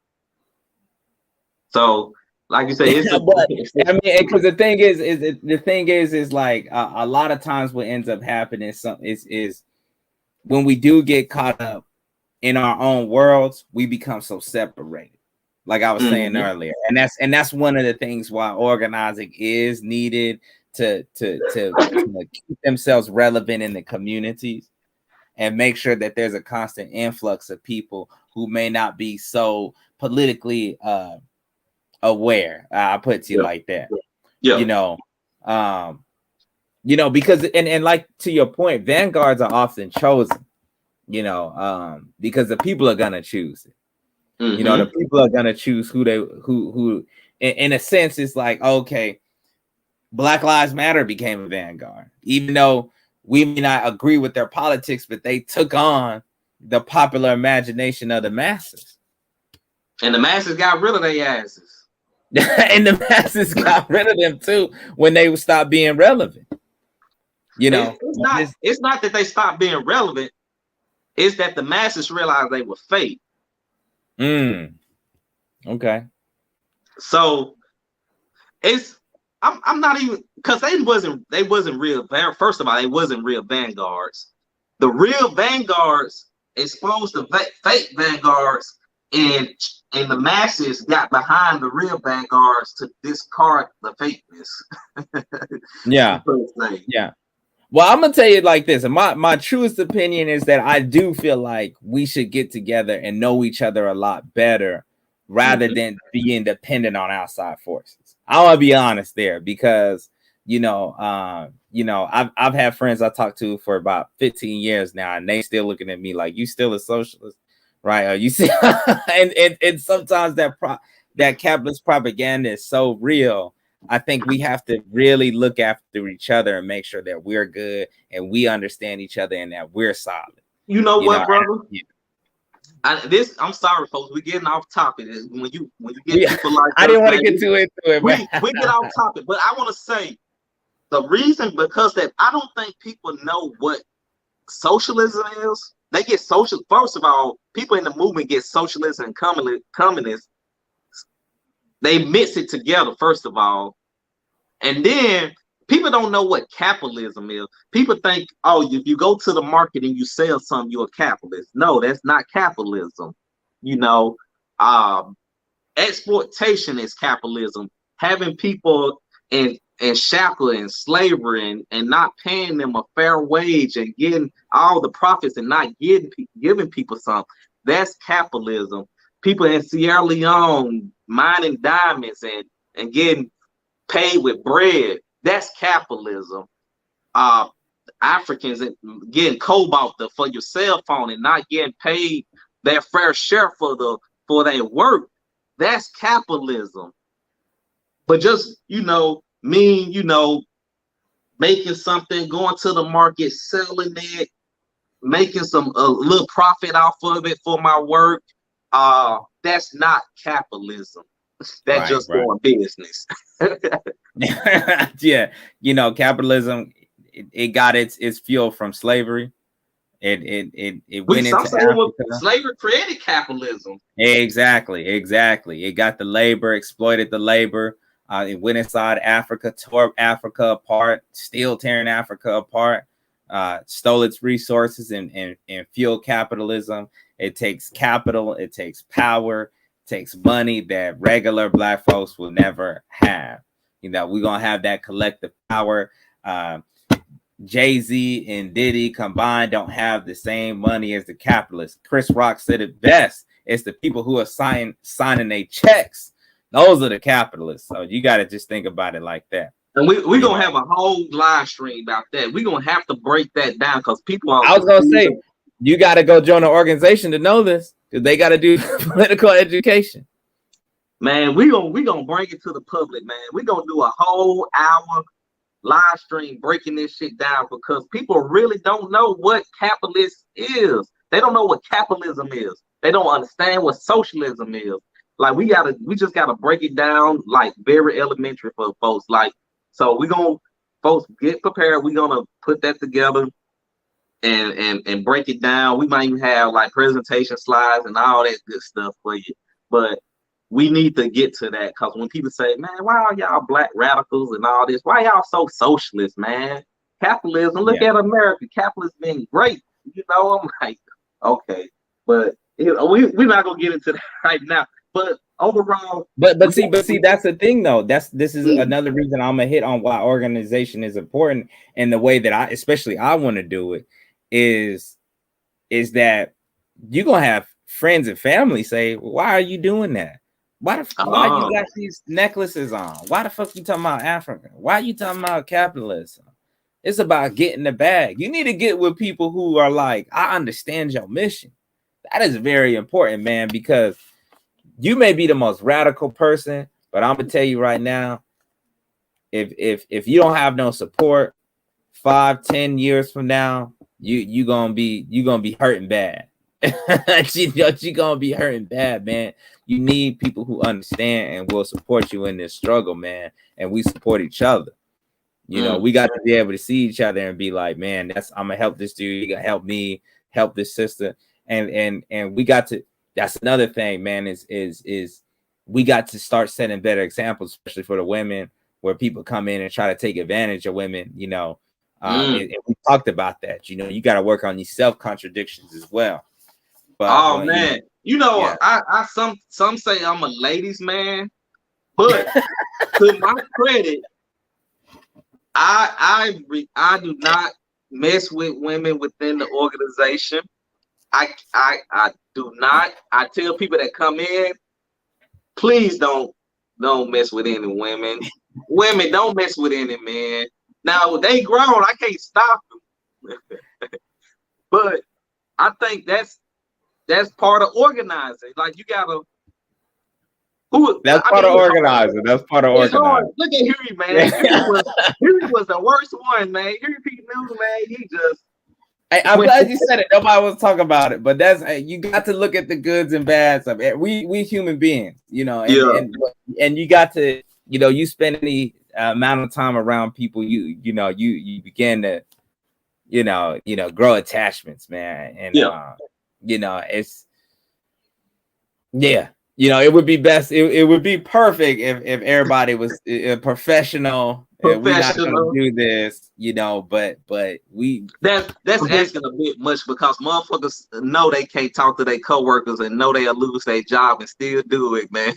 So, like you say, because the thing is like a lot of times what ends up happening is when we do get caught up in our own worlds, we become so separated. Like I was saying earlier, and that's one of the things why organizing is needed to keep themselves relevant in the communities and make sure that there's a constant influx of people who may not be so politically aware. I put it to you like that. Because and like to your point, vanguards are often chosen, because the people are gonna choose it. The people are gonna choose who in a sense it's like, okay, Black Lives Matter became a vanguard, even though we may not agree with their politics, but they took on the popular imagination of the masses. And the masses got rid of their asses. And the masses got rid of them too when they stopped being relevant. You know, it's not that they stopped being relevant. It's that the masses realized they were fake. Okay. So I'm not even, because they wasn't real. First of all, they wasn't real vanguards. The real vanguards exposed the fake vanguards, and the masses got behind the real vanguards to discard the fakeness. Yeah. Yeah. Well, I'm gonna tell you like this, and my truest opinion is that I do feel like we should get together and know each other a lot better, rather than being dependent on outside forces. I want to be honest there, because I've had friends I talked to for about 15 years now, and they still looking at me like, you still a socialist, right? You see, and sometimes that capitalist propaganda is so real. I think we have to really look after each other and make sure that we're good and we understand each other and that we're solid. You know what, brother? I'm sorry, folks. We're getting off topic. When you get people like I didn't want to get too into it. We get off topic, but I want to say the reason, because that I don't think people know what socialism is. They get social. First of all, people in the movement get socialism and communist. They mix it together, first of all. And then people don't know what capitalism is. People think, oh, if you go to the market and you sell something, you're a capitalist. No, that's not capitalism. Exploitation is capitalism. Having people in shackle and slavery and not paying them a fair wage and getting all the profits and not giving people something, that's capitalism. People in Sierra Leone mining diamonds and getting paid with bread, that's capitalism. Africans getting cobalt for your cell phone and not getting paid their fair share for their work, that's capitalism. But just making something, going to the market, selling it, making a little profit off of it for my work, that's not capitalism. That's just doing business. Yeah, capitalism, it got its fuel from slavery. It went into Africa. Slavery created capitalism. Exactly. It got the labor, exploited the labor. It went inside Africa, tore Africa apart, still tearing Africa apart, stole its resources and fueled capitalism. It takes capital, it takes power, it takes money that regular Black folks will never have. We're gonna have that collective power. Jay-Z and Diddy combined don't have the same money as the capitalists. Chris Rock said it best. It's the people who are signing their checks. Those are the capitalists. So you got to just think about it like that. And we're going to have a whole live stream about that. We're going to have to break that down because people are... I was going to say, you got to go join an organization to know this, because they got to do political education. Man, we're gonna bring it to the public, man. We're going to do a whole hour live stream breaking this shit down, because people really don't know what capitalist is. They don't know what capitalism is. They don't understand what socialism is. Like, we just gotta break it down, like, very elementary for folks. Like, so folks, get prepared. We're gonna put that together and break it down. We might even have like presentation slides and all that good stuff for you. But we need to get to that, because when people say, man, why are y'all Black radicals and all this? Why y'all so socialist, man? Capitalism, look at America. Capitalism being great. I'm like, okay. But we're not going to get into that right now. But overall... But see, that's the thing, though. This is another reason I'm going to hit on why organization is important, and the way that I want to do it is that you're going to have friends and family say, why are you doing that? Why you got these necklaces on? Why the fuck you talking about Africa? Why you talking about capitalism? It's about getting the bag. You need to get with people who are like, I understand your mission. That is very important, man, because you may be the most radical person, but I'm gonna tell you right now, if you don't have no support 5-10 years from now, you gonna be hurting bad. you gonna be hurting bad, man. You need people who understand and will support you in this struggle, man. And we support each other. You know, we got to be able to see each other and be like, man, I'm gonna help this dude. You gotta help me, help this sister, and we got to. That's another thing, man. Is we got to start setting better examples, especially for the women, where people come in and try to take advantage of women. You know, and we talked about that. You know, you got to work on these self contradictions as well. But man, I some say I'm a ladies' man, but to my credit, I do not mess with women within the organization. I do not. I tell people that come in, please don't mess with any women. Women don't mess with any men. Now they grown, I can't stop them. But I think that's part of organizing. Like you gotta. That's part of organizing. That's part of organizing. Look at Huey, man. Huey was the worst one, man. Huey P. News, man. He just. Hey, I'm glad you said it. Nobody was talking about it, but that's you got to look at the goods and bads of it. We human beings, you know, and you got to, you know, you spend any amount of time around people, you begin to, you know, grow attachments, man, and you know, it's you know, it would be best. It would be perfect if everybody was professional. We're not gonna do this, you know. But we that's asking a bit much because motherfuckers know they can't talk to their coworkers and know they'll lose their job and still do it, man.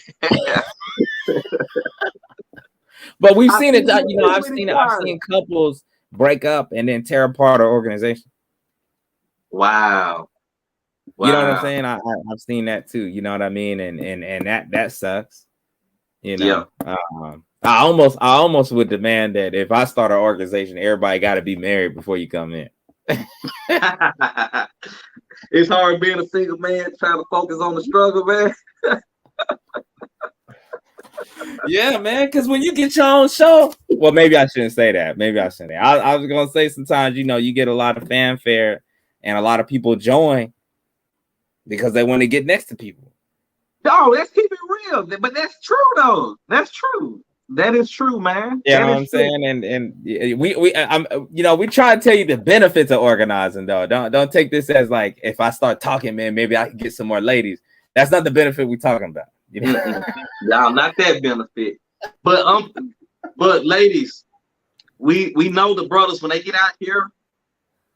But we've seen it. You know, I've seen couples break up and then tear apart our organization. Wow. You know what I'm saying? I've seen that too. You know what I mean? And that sucks. You know. I almost would demand that if I start an organization, everybody got to be married before you come in. It's hard being a single man trying to focus on the struggle, man. Yeah, man. Because when you get your own show, well, maybe I shouldn't say that. I was gonna say sometimes, you know, you get a lot of fanfare and a lot of people join because they want to get next to people. No, let's keep it real. But that's true, though. That's true. That is true, man. You know what I'm saying? And we try to tell you the benefits of organizing, though. Don't take this as like, if I start talking, man, maybe I can get some more ladies. That's not the benefit we're talking about. You know? Y'all, not that benefit. But ladies, we know the brothers when they get out here,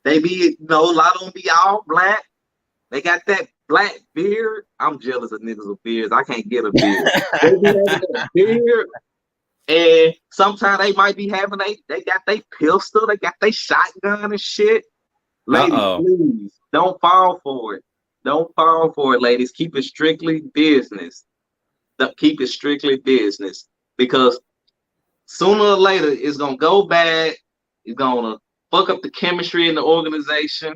they be, you know, a lot of them be all black. They got that black beard. I'm jealous of niggas with beards. I can't get a beard. They be having that beard. And sometimes they might be having they got their pistol, they got their shotgun and shit. Ladies, please don't fall for it. Don't fall for it, ladies. Keep it strictly business. Keep it strictly business, because sooner or later it's gonna go bad. It's gonna fuck up the chemistry in the organization,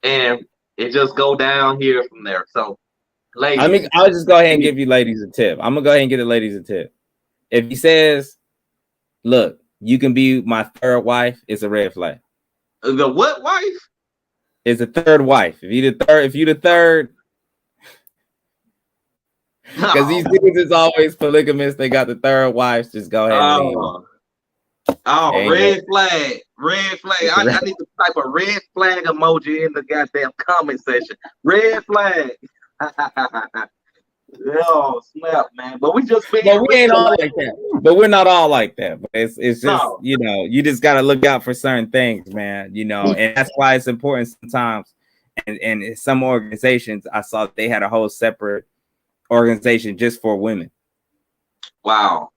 and it just go down here from there. So, ladies, I'll just go ahead and give you ladies a tip. I'm gonna go ahead and give the ladies a tip. If he says, "Look, you can be my third wife," it's a red flag. The what wife? It's a third wife. If you the third, because these dudes is always polygamous. They got the third wives. Just go ahead and leave. Red flag. Red flag. I need to type a red flag emoji in the goddamn comment section. Red flag. Oh, snap, man. But we ain't all like that. But we're not all like that. But it's just, you know, you just got to look out for certain things, man. You know, and that's why it's important sometimes. And in some organizations, I saw they had a whole separate organization just for women. Wow.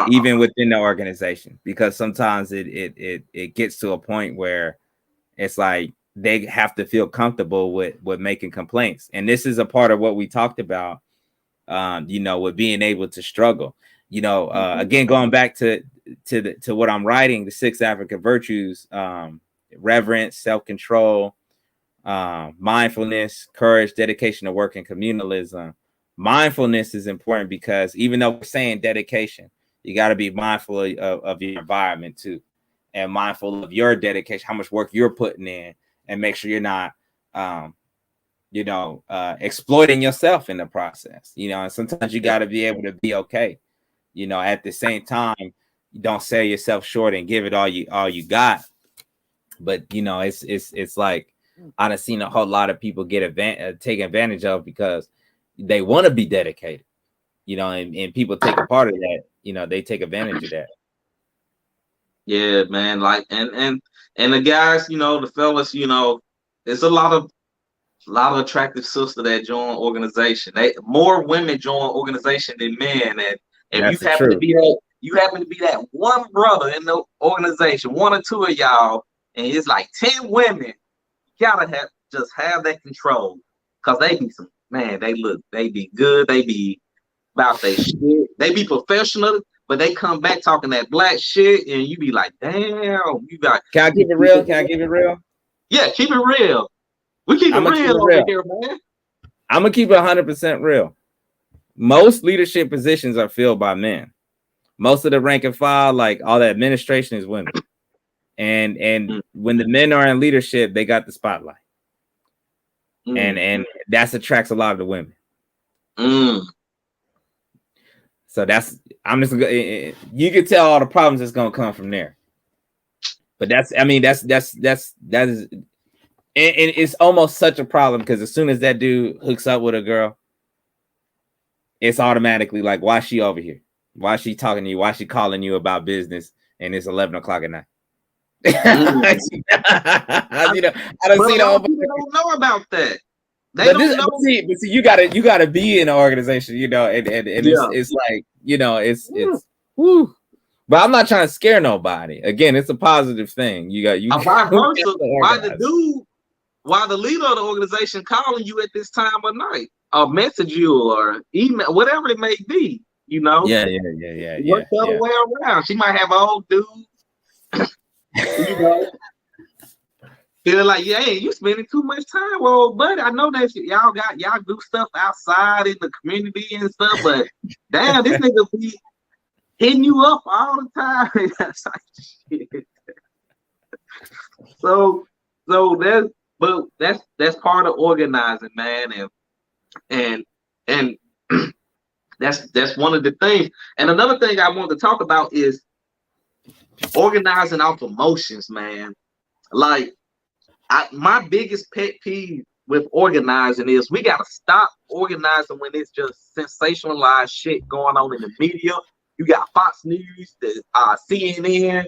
Even within the organization, because sometimes it gets to a point where it's like they have to feel comfortable with making complaints. And this is a part of what we talked about, you know, with being able to struggle. You know, again, going back to what I'm writing, the 6 African virtues: reverence, self-control, mindfulness, courage, dedication to work, and communalism. Mindfulness is important because even though we're saying dedication, you got to be mindful of your environment too. and mindful of your dedication, how much work you're putting in, and make sure you're not, exploiting yourself in the process. And sometimes you got to be able to be okay. At the same time, you don't sell yourself short and give it all you got. But it's like I done seen a whole lot of people get take advantage of because they want to be dedicated. And people take a part of that. They take advantage of that. Yeah, man. Like and the guys, the fellas, there's a lot of attractive sisters that join organization. More women join organization than men. And if That's you happen true. to be that one brother in the organization, one or two of y'all, and it's like 10 women, you gotta have that control. Cause they be they be good, they be about their shit, they be professional, but they come back talking that black shit, and you be like, damn, you got. Can I keep it real? Can I keep it real? Yeah, keep it real. We keep it real over here, man. I'm gonna keep it 100% real. Most leadership positions are filled by men. Most of the rank and file, like all the administration, is women. And when the men are in leadership, they got the spotlight. And that attracts a lot of the women. So I'm just you can tell all the problems that's gonna come from there. But that is, and it's almost such a problem because as soon as that dude hooks up with a girl, it's automatically like, why is she over here? Why is she talking to you? Why is she calling you about business? And it's 11 o'clock at night. I don't see people don't know about that. See, you gotta be in an organization, and it's like, it's whew. But I'm not trying to scare nobody. Again, it's a positive thing. Vice versa. Why the leader of the organization calling you at this time of night, or message you, or email, whatever it may be, Yeah. Work the other way around. She might have an old dude, feeling like, yeah, you spending too much time. Well, buddy, I know that y'all do stuff outside in the community and stuff, but damn, this nigga be hitting you up all the time. That's like shit. So that's part of organizing, man, and that's one of the things. And another thing I want to talk about is organizing off emotions, man. Like, my biggest pet peeve with organizing is we gotta stop organizing when it's just sensationalized shit going on in the media. You got Fox News, the CNN.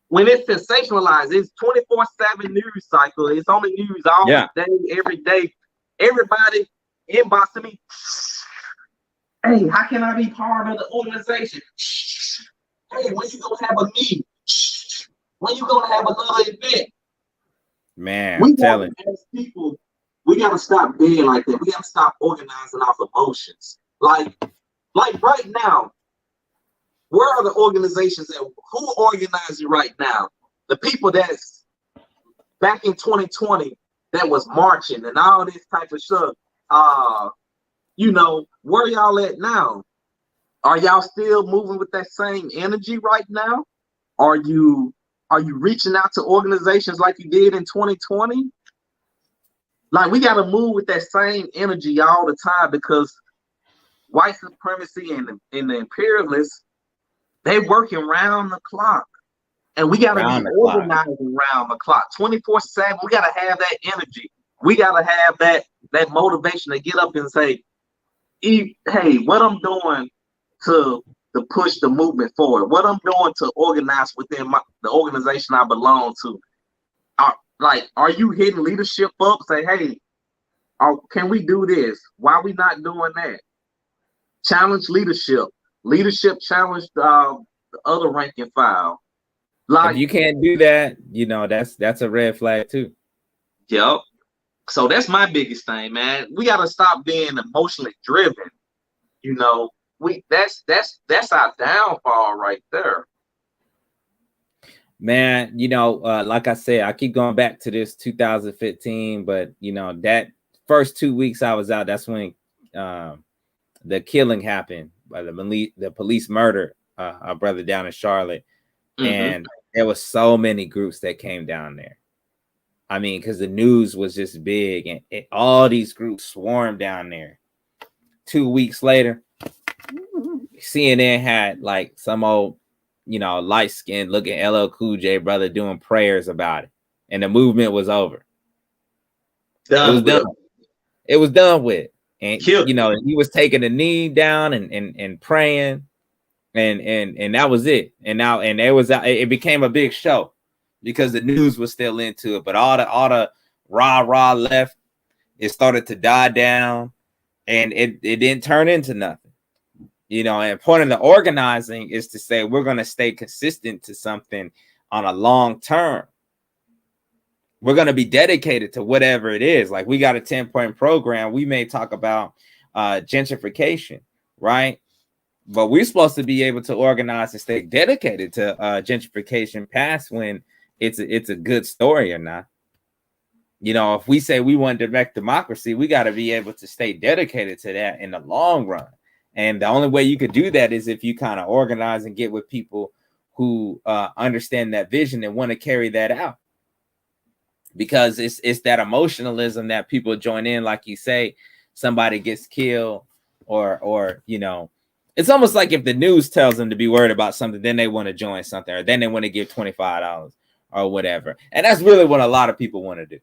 When it's sensationalized, it's 24/7 news cycle. It's on the news all day, every day. Everybody inboxing me. Hey, how can I be part of the organization? Hey, when you gonna have a meeting? When you gonna have another event? Man, I'm telling people, we gotta stop being like that. We gotta stop organizing off emotions. Like right now, where are the organizations that who organizing right now? The people that's back in 2020 that was marching and all this type of stuff. Where y'all at now? Are y'all still moving with that same energy right now? Are you reaching out to organizations like you did in 2020? Like, we got to move with that same energy all the time, because white supremacy and the imperialists, they working round the clock, and we got to be organizing round the clock, 24/7. We got to have that energy. We got to have that motivation to get up and say, hey, what I'm doing to push the movement forward, what I'm doing to organize within the organization I belong to. Are you hitting leadership up? Say, hey, can we do this? Why are we not doing that? Challenge leadership. Leadership challenge the other rank and file. Like, if you can't do that, that's a red flag too. Yep. So that's my biggest thing, man. We got to stop being emotionally driven. That's our downfall right there. Man, like I said, I keep going back to this 2015, but that first 2 weeks I was out, that's when the killing happened by the police murdered our brother down in Charlotte. And there was so many groups that came down there. I mean, because the news was just big, and all these groups swarmed down there. 2 weeks later, CNN had like some old, light skinned looking LL Cool J brother doing prayers about it, and the movement was over. It was done. It was done with, and he was taking a knee down and praying, and that was it. And it became a big show because the news was still into it, but all the rah left. It started to die down, and it didn't turn into nothing. And part of the organizing is to say we're going to stay consistent to something on a long term. We're going to be dedicated to whatever it is. Like, we got a 10-point program. We may talk about gentrification, right? But we're supposed to be able to organize and stay dedicated to gentrification past when it's a good story or not. If we say we want direct democracy, we got to be able to stay dedicated to that in the long run. And the only way you could do that is if you kind of organize and get with people who understand that vision and want to carry that out. Because it's that emotionalism that people join in, like you say, somebody gets killed or it's almost like if the news tells them to be worried about something, then they want to join something, or then they want to give $25 or whatever. And that's really what a lot of people want to do,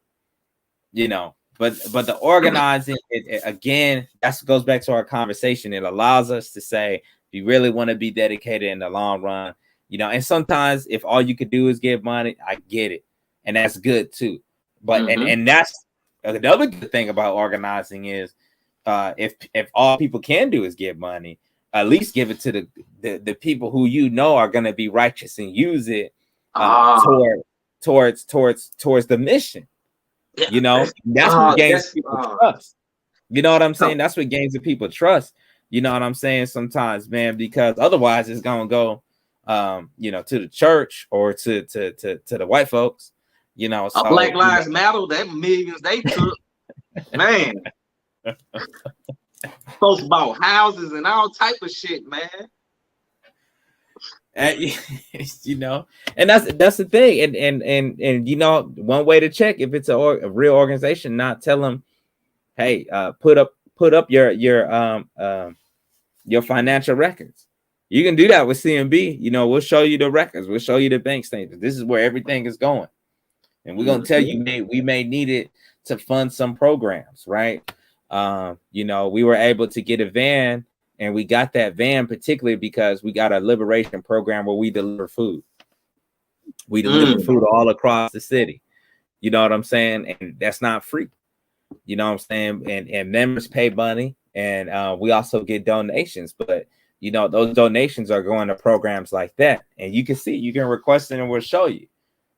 but the organizing, again, that goes back to our conversation. It allows us to say, if you really want to be dedicated in the long run, and sometimes if all you could do is give money, I get it. And that's good too. But and that's another good thing about organizing is if all people can do is give money, at least give it to the people who are going to be righteous and use it towards the mission. That's what gains people trust. You know what I'm saying? That's what gains the people trust. You know what I'm saying? Sometimes, man, because otherwise it's gonna go to the church or to the white folks. So, Black Lives Matter, that millions they took, man. Folks bought houses and all type of shit, man. And that's the thing. And one way to check if it's a real organization, not tell them, hey, put up your financial records. You can do that with CMB. We'll show you the records. We'll show you the bank statements. This is where everything is going. And we're going to tell you, we may need it to fund some programs, right? We were able to get a van, and we got that van particularly because we got a liberation program where we deliver food. We deliver food all across the city. You know what I'm saying? And that's not free. You know what I'm saying? And members pay money, and we also get donations. But, those donations are going to programs like that. And you can request it and we'll show you.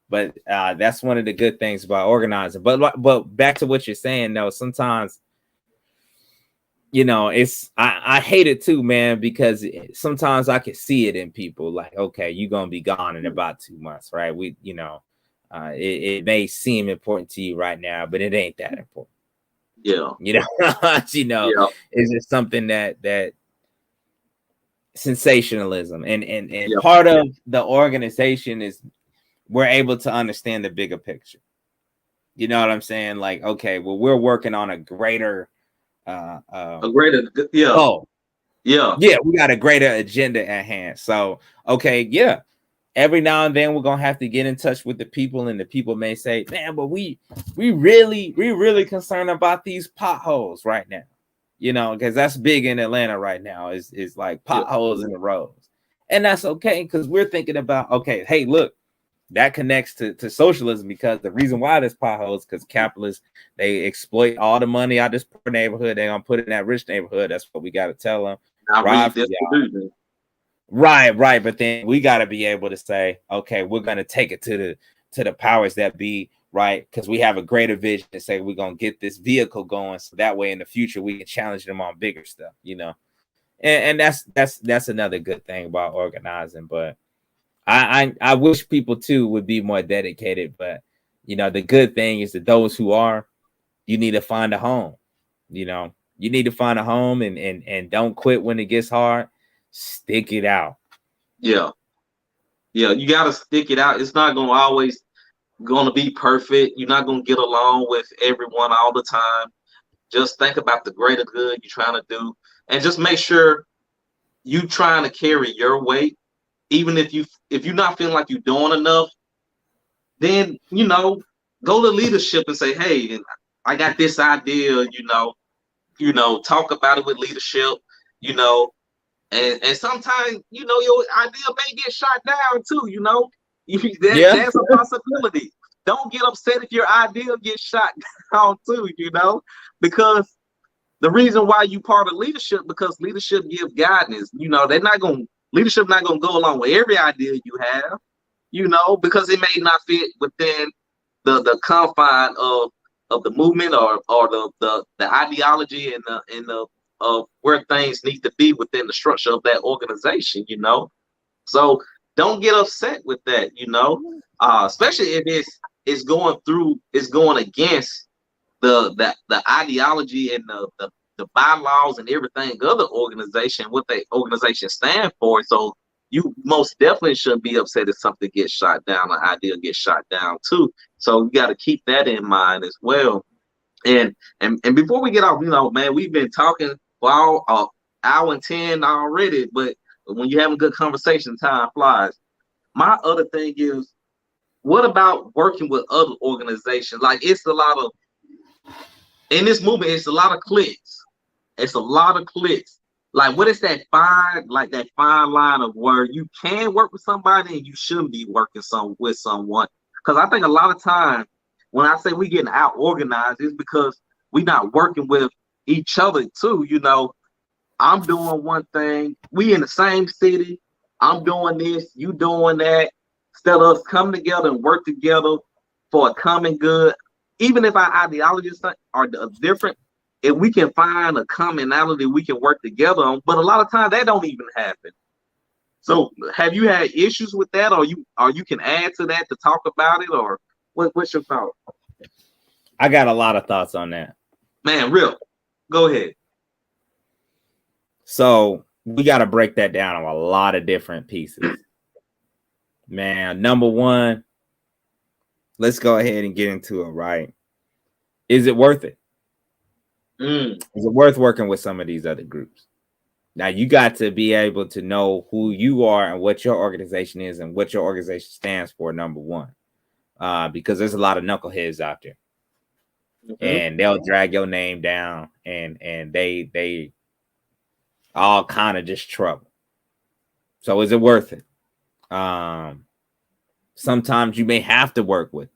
But that's one of the good things about organizing. But back to what you're saying, though, sometimes, it's I hate it too, man, because sometimes I can see it in people like, okay, you're gonna be gone in about 2 months, right? It may seem important to you right now, but it ain't that important. Yeah. It's just something that sensationalism and part of the organization is we're able to understand the bigger picture. You know what I'm saying? Like, okay, well, we're working on a greater goal. Yeah, we got a greater agenda at hand. So, okay, every now and then we're gonna have to get in touch with the people, and the people may say, man, but we really concerned about these potholes right now. Because that's big in Atlanta right now, is like potholes in the roads. And that's okay, because we're thinking about, okay, hey, look, that connects to socialism, because the reason why there's potholes because capitalists, they exploit all the money out this poor neighborhood. They're gonna put it in that rich neighborhood. That's what we got to tell them. Right. But then we got to be able to say, okay, we're gonna take it to the powers that be, right? Because we have a greater vision to say we're gonna get this vehicle going, so that way in the future we can challenge them on bigger stuff, And that's another good thing about organizing, but. I wish people too would be more dedicated, but the good thing is that those who are, you need to find a home. You need to find a home and don't quit when it gets hard. Stick it out. Yeah. Yeah, you got to stick it out. It's not going to always going to be perfect. You're not going to get along with everyone all the time. Just think about the greater good you're trying to do, and just make sure you trying to carry your weight. Even if you're not feeling like you're doing enough, then go to leadership and say, hey, I got this idea. Talk about it with leadership. You know, and sometimes your idea may get shot down too. Yeah. That's a possibility. Don't get upset if your idea gets shot down too. Because the reason why you part of leadership, because leadership give guidance. Leadership not gonna go along with every idea you have. Because it may not fit within the confine of the movement or the ideology and the of where things need to be within the structure of that organization. So don't get upset with that. Especially if it's going against the ideology and the bylaws and everything other organization, what the organization stand for. So you most definitely shouldn't be upset if something gets shot down, an idea gets shot down too. So you got to keep that in mind as well. And before we get off, man, we've been talking for hour and 10 already, but when you're having good conversation, time flies. My other thing is, what about working with other organizations? Like, it's a lot of in this movement, it's a lot of clicks. It's a lot of clicks. Like, what is that fine line of where you can work with somebody and you shouldn't be working with someone? Because I think a lot of times when I say we getting out organized, it's because we not working with each other too. I'm doing one thing, we in the same city, I'm doing this, you doing that. Instead of us come together and work together for a common good, even if our ideologies are different, if we can find a commonality we can work together on. But a lot of times that don't even happen. So have you had issues with that, or you can add to that to talk about it, or what's your thought? I got a lot of thoughts on that. Man, real. Go ahead. So we got to break that down on a lot of different pieces. Man, number one, let's go ahead and get into it, right? Is it worth it? Is it worth working with some of these other groups? Now, you got to be able to know who you are and what your organization is and what your organization stands for, number one. Because there's a lot of knuckleheads out there. And they'll drag your name down and they all kind of just trouble. So is it worth it? Sometimes you may have to work with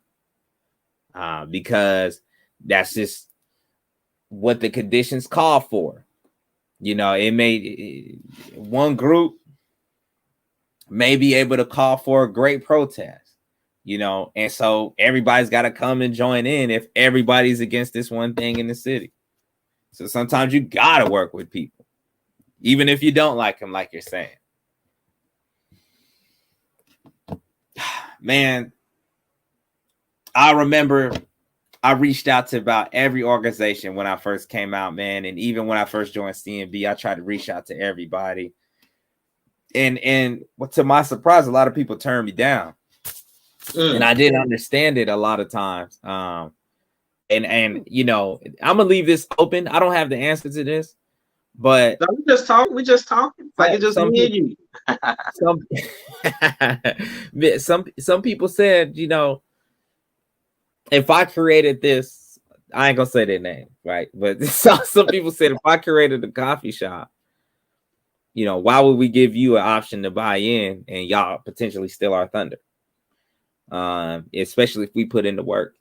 because that's just what the conditions call for. One group may be able to call for a great protest, and so everybody's got to come and join in if everybody's against this one thing in the city. So sometimes you got to work with people, even if you don't like them, like you're saying. Man, I remember I reached out to about every organization when I first came out, man. And even when I first joined CNB, I tried to reach out to everybody. And to my surprise, a lot of people turned me down. And I didn't understand it a lot of times. And I'm gonna leave this open. I don't have the answer to this, but no, we just talking. Like it just me and you. some people said, if I created this, I ain't gonna say their name, right? But some people said if I created a coffee shop, why would we give you an option to buy in and y'all potentially steal our thunder? Especially if we put in the work.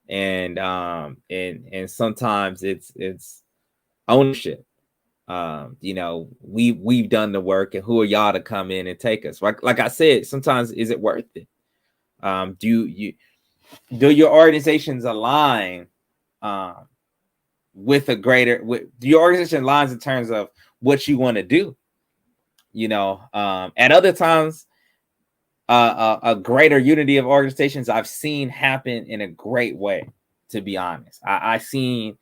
And sometimes it's ownership. We've done the work, and who are y'all to come in and take us? Like I said, sometimes is it worth it? Do your organizations align with your organization aligns in terms of what you want to do? At other times, a greater unity of organizations I've seen happen in a great way, to be honest. I've seen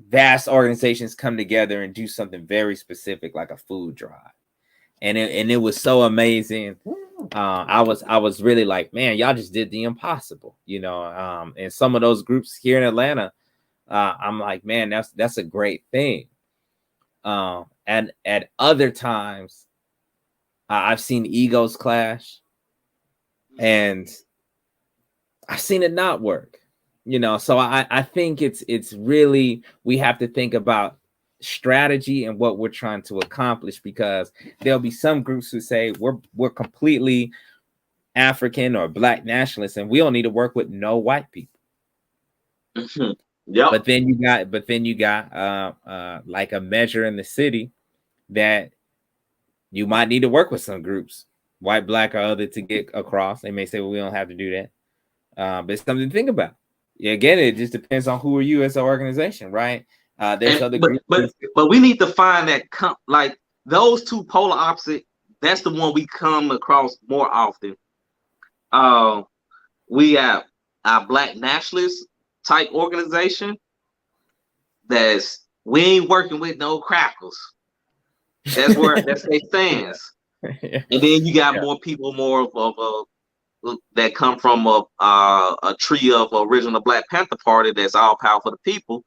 vast organizations come together and do something very specific, like a food drive. and it was so amazing. I was really like, man, y'all just did the impossible, and some of those groups here in Atlanta, I'm like, man, that's a great thing. And at other times, I've seen egos clash, and I've seen it not work, so I think it's really, we have to think about strategy and what we're trying to accomplish, because there'll be some groups who say we're completely African or Black nationalists and we don't need to work with no white people. Yep. But then you got like a measure in the city that you might need to work with some groups, white, Black, or other, to get across. They may say, well, we don't have to do that. But it's something to think about. Yeah, again, it just depends on who are you as an organization, right? There's other groups. But we need to find that like those two polar opposite. That's the one we come across more often. We have our Black nationalist type organization. We ain't working with no crackers. That's where they stands. And then you got more people, that come from a tree of original Black Panther Party that's all power for the people.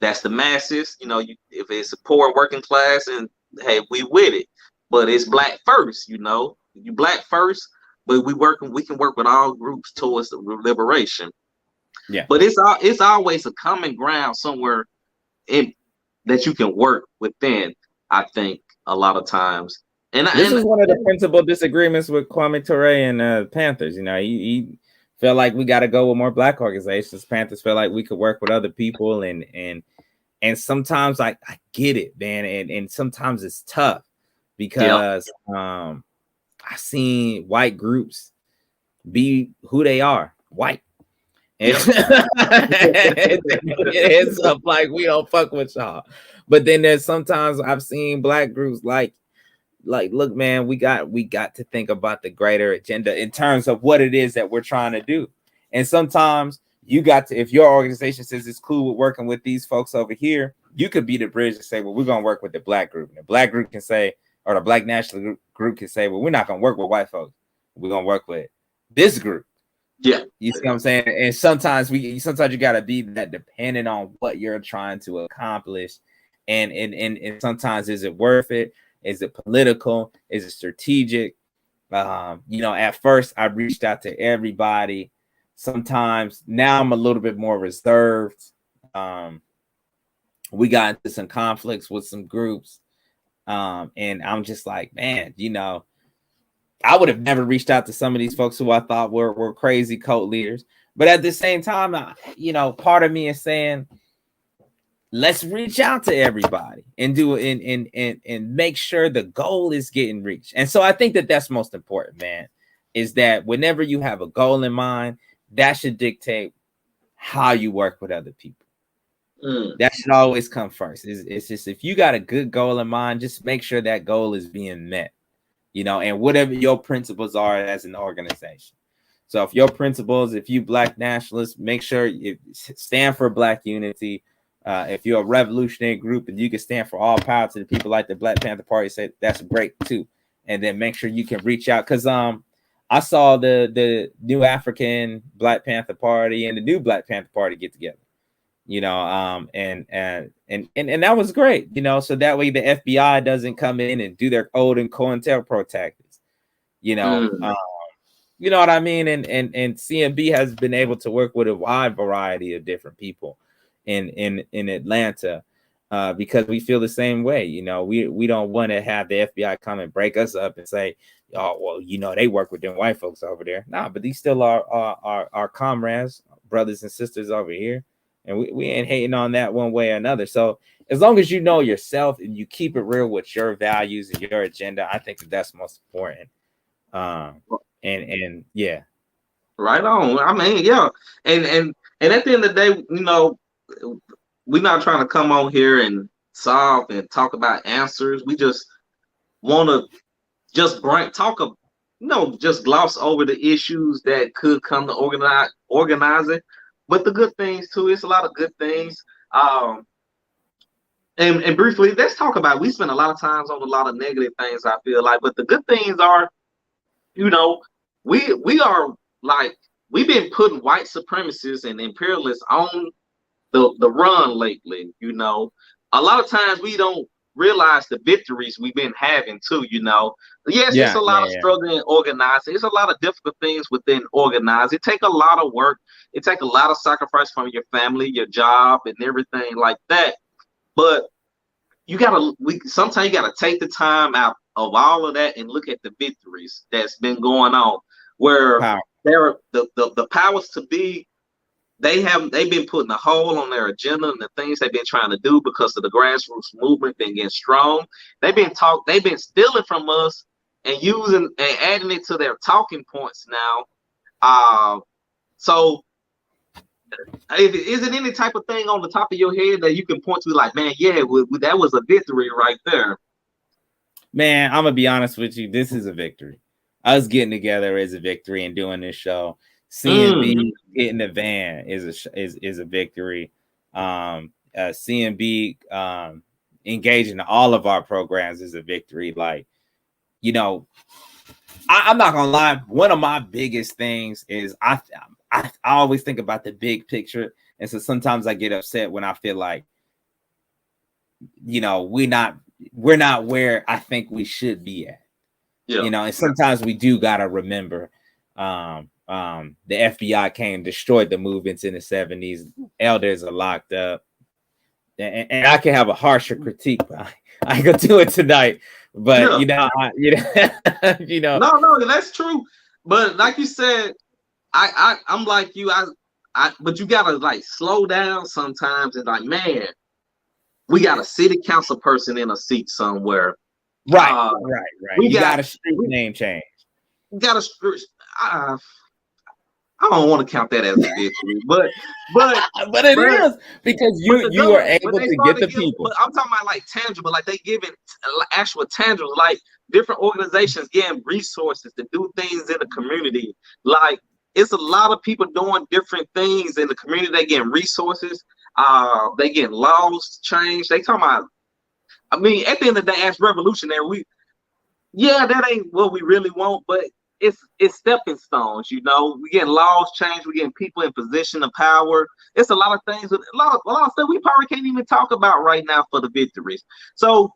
That's the masses. If it's a poor working class, and hey, we with it. But it's Black first. You Black first, but we can work with all groups towards the liberation. Yeah. But it's always a common ground somewhere that you can work within. I think a lot of times. This is one of the principal disagreements with Kwame Ture and Panthers. He felt like we got to go with more Black organizations. Panthers felt like we could work with other people, and sometimes I get it, man, and sometimes it's tough because I've seen white groups be who they are, white. And it ends up like we don't fuck with y'all. But then there's sometimes I've seen Black groups like, look, man, we got to think about the greater agenda in terms of what it is that we're trying to do. And sometimes you got to, if your organization says it's cool with working with these folks over here, you could be the bridge to say, well, we're going to work with the Black group. And the Black group can say, or the Black national group can say, well, we're not going to work with white folks. We're going to work with this group. Yeah. You see what I'm saying? And sometimes you got to be that dependent on what you're trying to accomplish. And sometimes, is it worth it? Is it political? Is it strategic? At first I reached out to everybody. Sometimes now I'm a little bit more reserved. We got into some conflicts with some groups. And I'm just like, man, I would have never reached out to some of these folks who I thought were crazy cult leaders. But at the same time, part of me is saying, let's reach out to everybody and do it and make sure the goal is getting reached. And so I think that's most important, man, is that whenever you have a goal in mind, that should dictate how you work with other people. That should always come first. It's just, if you got a good goal in mind, just make sure that goal is being met, and whatever your principles are as an organization. So if your principles, if you Black nationalists, make sure you stand for Black unity. If you're a revolutionary group and you can stand for all power to the people, like the Black Panther Party, say that's great too. And then make sure you can reach out, because I saw the new African Black Panther Party and the new Black Panther Party get together, and that was great, so that way the FBI doesn't come in and do their code and COINTELPRO tactics, you know what I mean? And CMB has been able to work with a wide variety of different people in Atlanta, because we feel the same way. We don't want to have the FBI come and break us up and say, oh, well, they work with them white folks over there. Nah, but these still are our comrades, brothers and sisters over here. And we ain't hating on that one way or another. So as long as you know yourself and you keep it real with your values and your agenda, I think that's most important. And yeah. Right on. I mean, yeah. And at the end of the day, we're not trying to come on here and solve and talk about answers. We just want to just just gloss over the issues that could come to organizing. But the good things too, it's a lot of good things. And briefly, let's talk about. We spend a lot of times on a lot of negative things. I feel like, but the good things are, you know, we are like we've been putting white supremacists and imperialists on the run lately. A lot of times we don't realize the victories we've been having too. Yes, it's Yeah, a lot yeah, of yeah. struggle in organizing. It's a lot of difficult things within organizing. It take a lot of work. It take a lot of sacrifice from your family, your job, and everything like that. But sometimes you gotta take the time out of all of that and look at the victories that's been going on, where Power. there the powers to be, they've been putting a hold on their agenda and the things they've been trying to do because of the grassroots movement been getting strong. They've been stealing from us and using and adding it to their talking points now. So is it any type of thing on the top of your head that you can point to, like, man, yeah, that was a victory right there? Man, I'm gonna be honest with you. This is a victory. Us getting together is a victory and doing this show. CNB getting the van is a victory. CNB engaging in all of our programs is a victory. Like, I'm not gonna lie. One of my biggest things is I always think about the big picture, and so sometimes I get upset when I feel like, we're not where I think we should be at. Yeah. And sometimes we do gotta remember, the FBI came, destroyed the movements in the 70s. Elders are locked up, and I can have a harsher critique, but I ain't gonna do it tonight. But No, that's true. But like you said, I'm like you. But you gotta like slow down sometimes and like, man, we got a city council person in a seat somewhere. Right. You got a street name change. We got a. I don't want to count that as a victory, but it is, because you are able to get the people. But I'm talking about like tangible, like they giving actual tangible, like different organizations getting resources to do things in the community. Like, it's a lot of people doing different things in the community. They getting resources. They getting laws changed. They talking about. I mean, at the end of the day, as revolutionary, that ain't what we really want, but it's stepping stones. We getting laws changed. We getting people in position of power. It's a lot of things. A lot of stuff we probably can't even talk about right now for the victories. So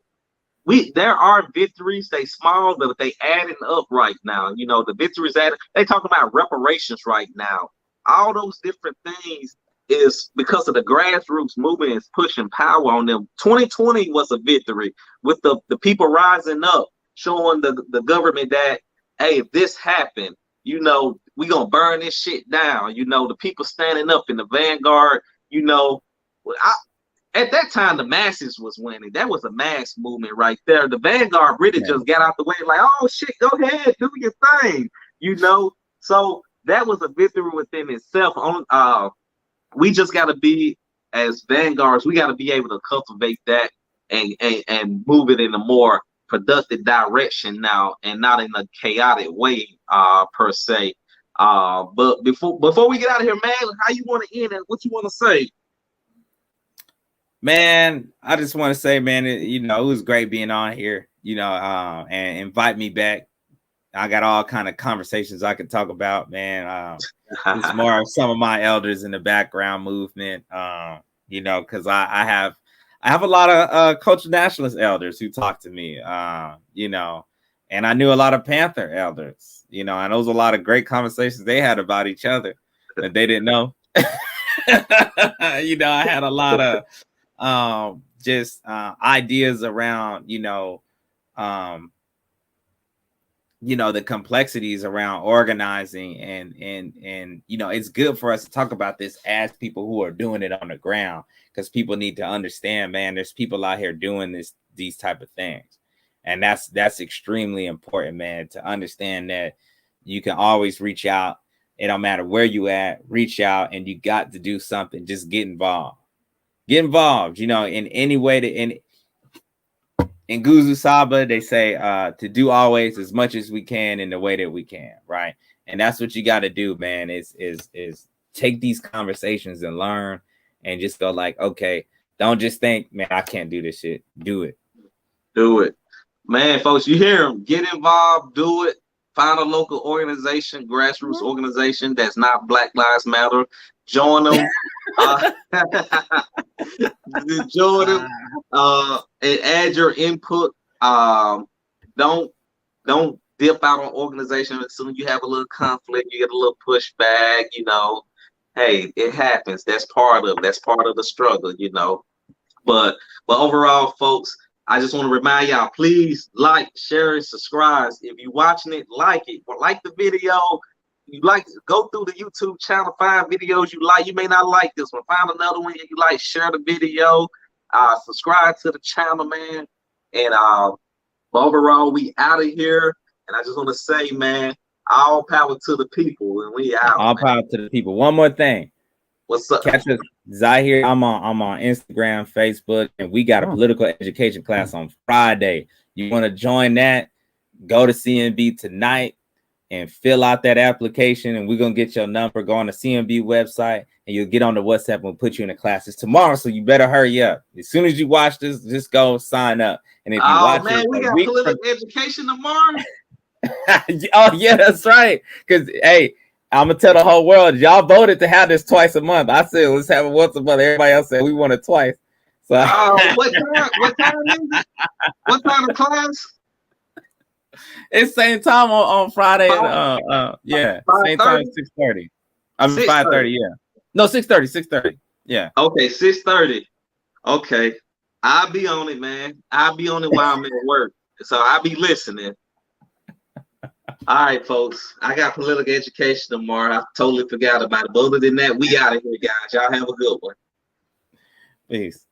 there are victories. They small, but they adding up right now. The victories added. They talking about reparations right now. All those different things is because of the grassroots movement is pushing power on them. 2020 was a victory with the people rising up, showing the government that, hey, if this happened, we gonna burn this shit down. The people standing up in the vanguard. At that time, the masses was winning. That was a mass movement right there. The vanguard really just got out the way, like, oh shit, go ahead, do your thing. So that was a victory within itself. We just got to be, as vanguards, we got to be able to cultivate that and move it in a more productive direction now, and not in a chaotic way, per se. But before we get out of here, man, how you want to end it? What you want to say? Man, I just want to say, man, it was great being on here, and invite me back. I got all kind of conversations I could talk about, man. It's more of some of my elders in the background movement, because I have a lot of cultural nationalist elders who talk to me, and I knew a lot of Panther elders, and those were a lot of great conversations they had about each other that they didn't know. I had a lot of just ideas around, the complexities around organizing, and it's good for us to talk about this as people who are doing it on the ground, because people need to understand, man, there's people out here doing these type of things, and that's extremely important, man, to understand that you can always reach out. It don't matter where you at, reach out, and you got to do something. Just get involved, in any way in Guzu Saba, they say to do always as much as we can in the way that we can, right? And that's what you got to do, man, is take these conversations and learn, and just go like, okay, Don't just think, man, I can't do this shit. Do it. Do it. Man, folks, you hear them. Get involved. Do it. Find a local organization, grassroots organization that's not Black Lives Matter. Join them. Join them. And add your input. Don't dip out on organization as soon as you have a little conflict, you get a little pushback, you know. Hey, it happens. That's part of the struggle, you know. But overall, folks, I just want to remind y'all, please like, share, and subscribe. If you're watching it, like it. Like the video. You like, go through the YouTube channel, find videos you like. You may not like this one. Find another one you like, share the video. Subscribe to the channel, man. And overall, we out of here. And I just want to say, man, all power to the people, and we out. All power to the people. One more thing. What's up? Catch us, Zahir. I'm on Instagram, Facebook, and we got a political education class on Friday. You want to join that? Go to CNB tonight and fill out that application, and we're gonna get your number. Go on the CNB website, and you'll get on the WhatsApp and we'll put you in the classes tomorrow. So you better hurry up. As soon as you watch this, just go sign up. And if you watch man, we got political education tomorrow. Oh yeah, that's right. Because hey, I'm gonna tell the whole world, y'all voted to have this twice a month. I said let's have it once a month. Everybody else said we want it twice. So what time is it? What time of class? It's same time on Friday. Yeah, same time 6:30. I mean 5:30. Yeah, no 6:30. 6:30. Yeah. Okay, 6:30. Okay, I'll be on it, man. I'll be on it while I'm at work, so I'll be listening. All right, folks. I got political education tomorrow. I totally forgot about it. But other than that, we out of here, guys. Y'all have a good one. Peace.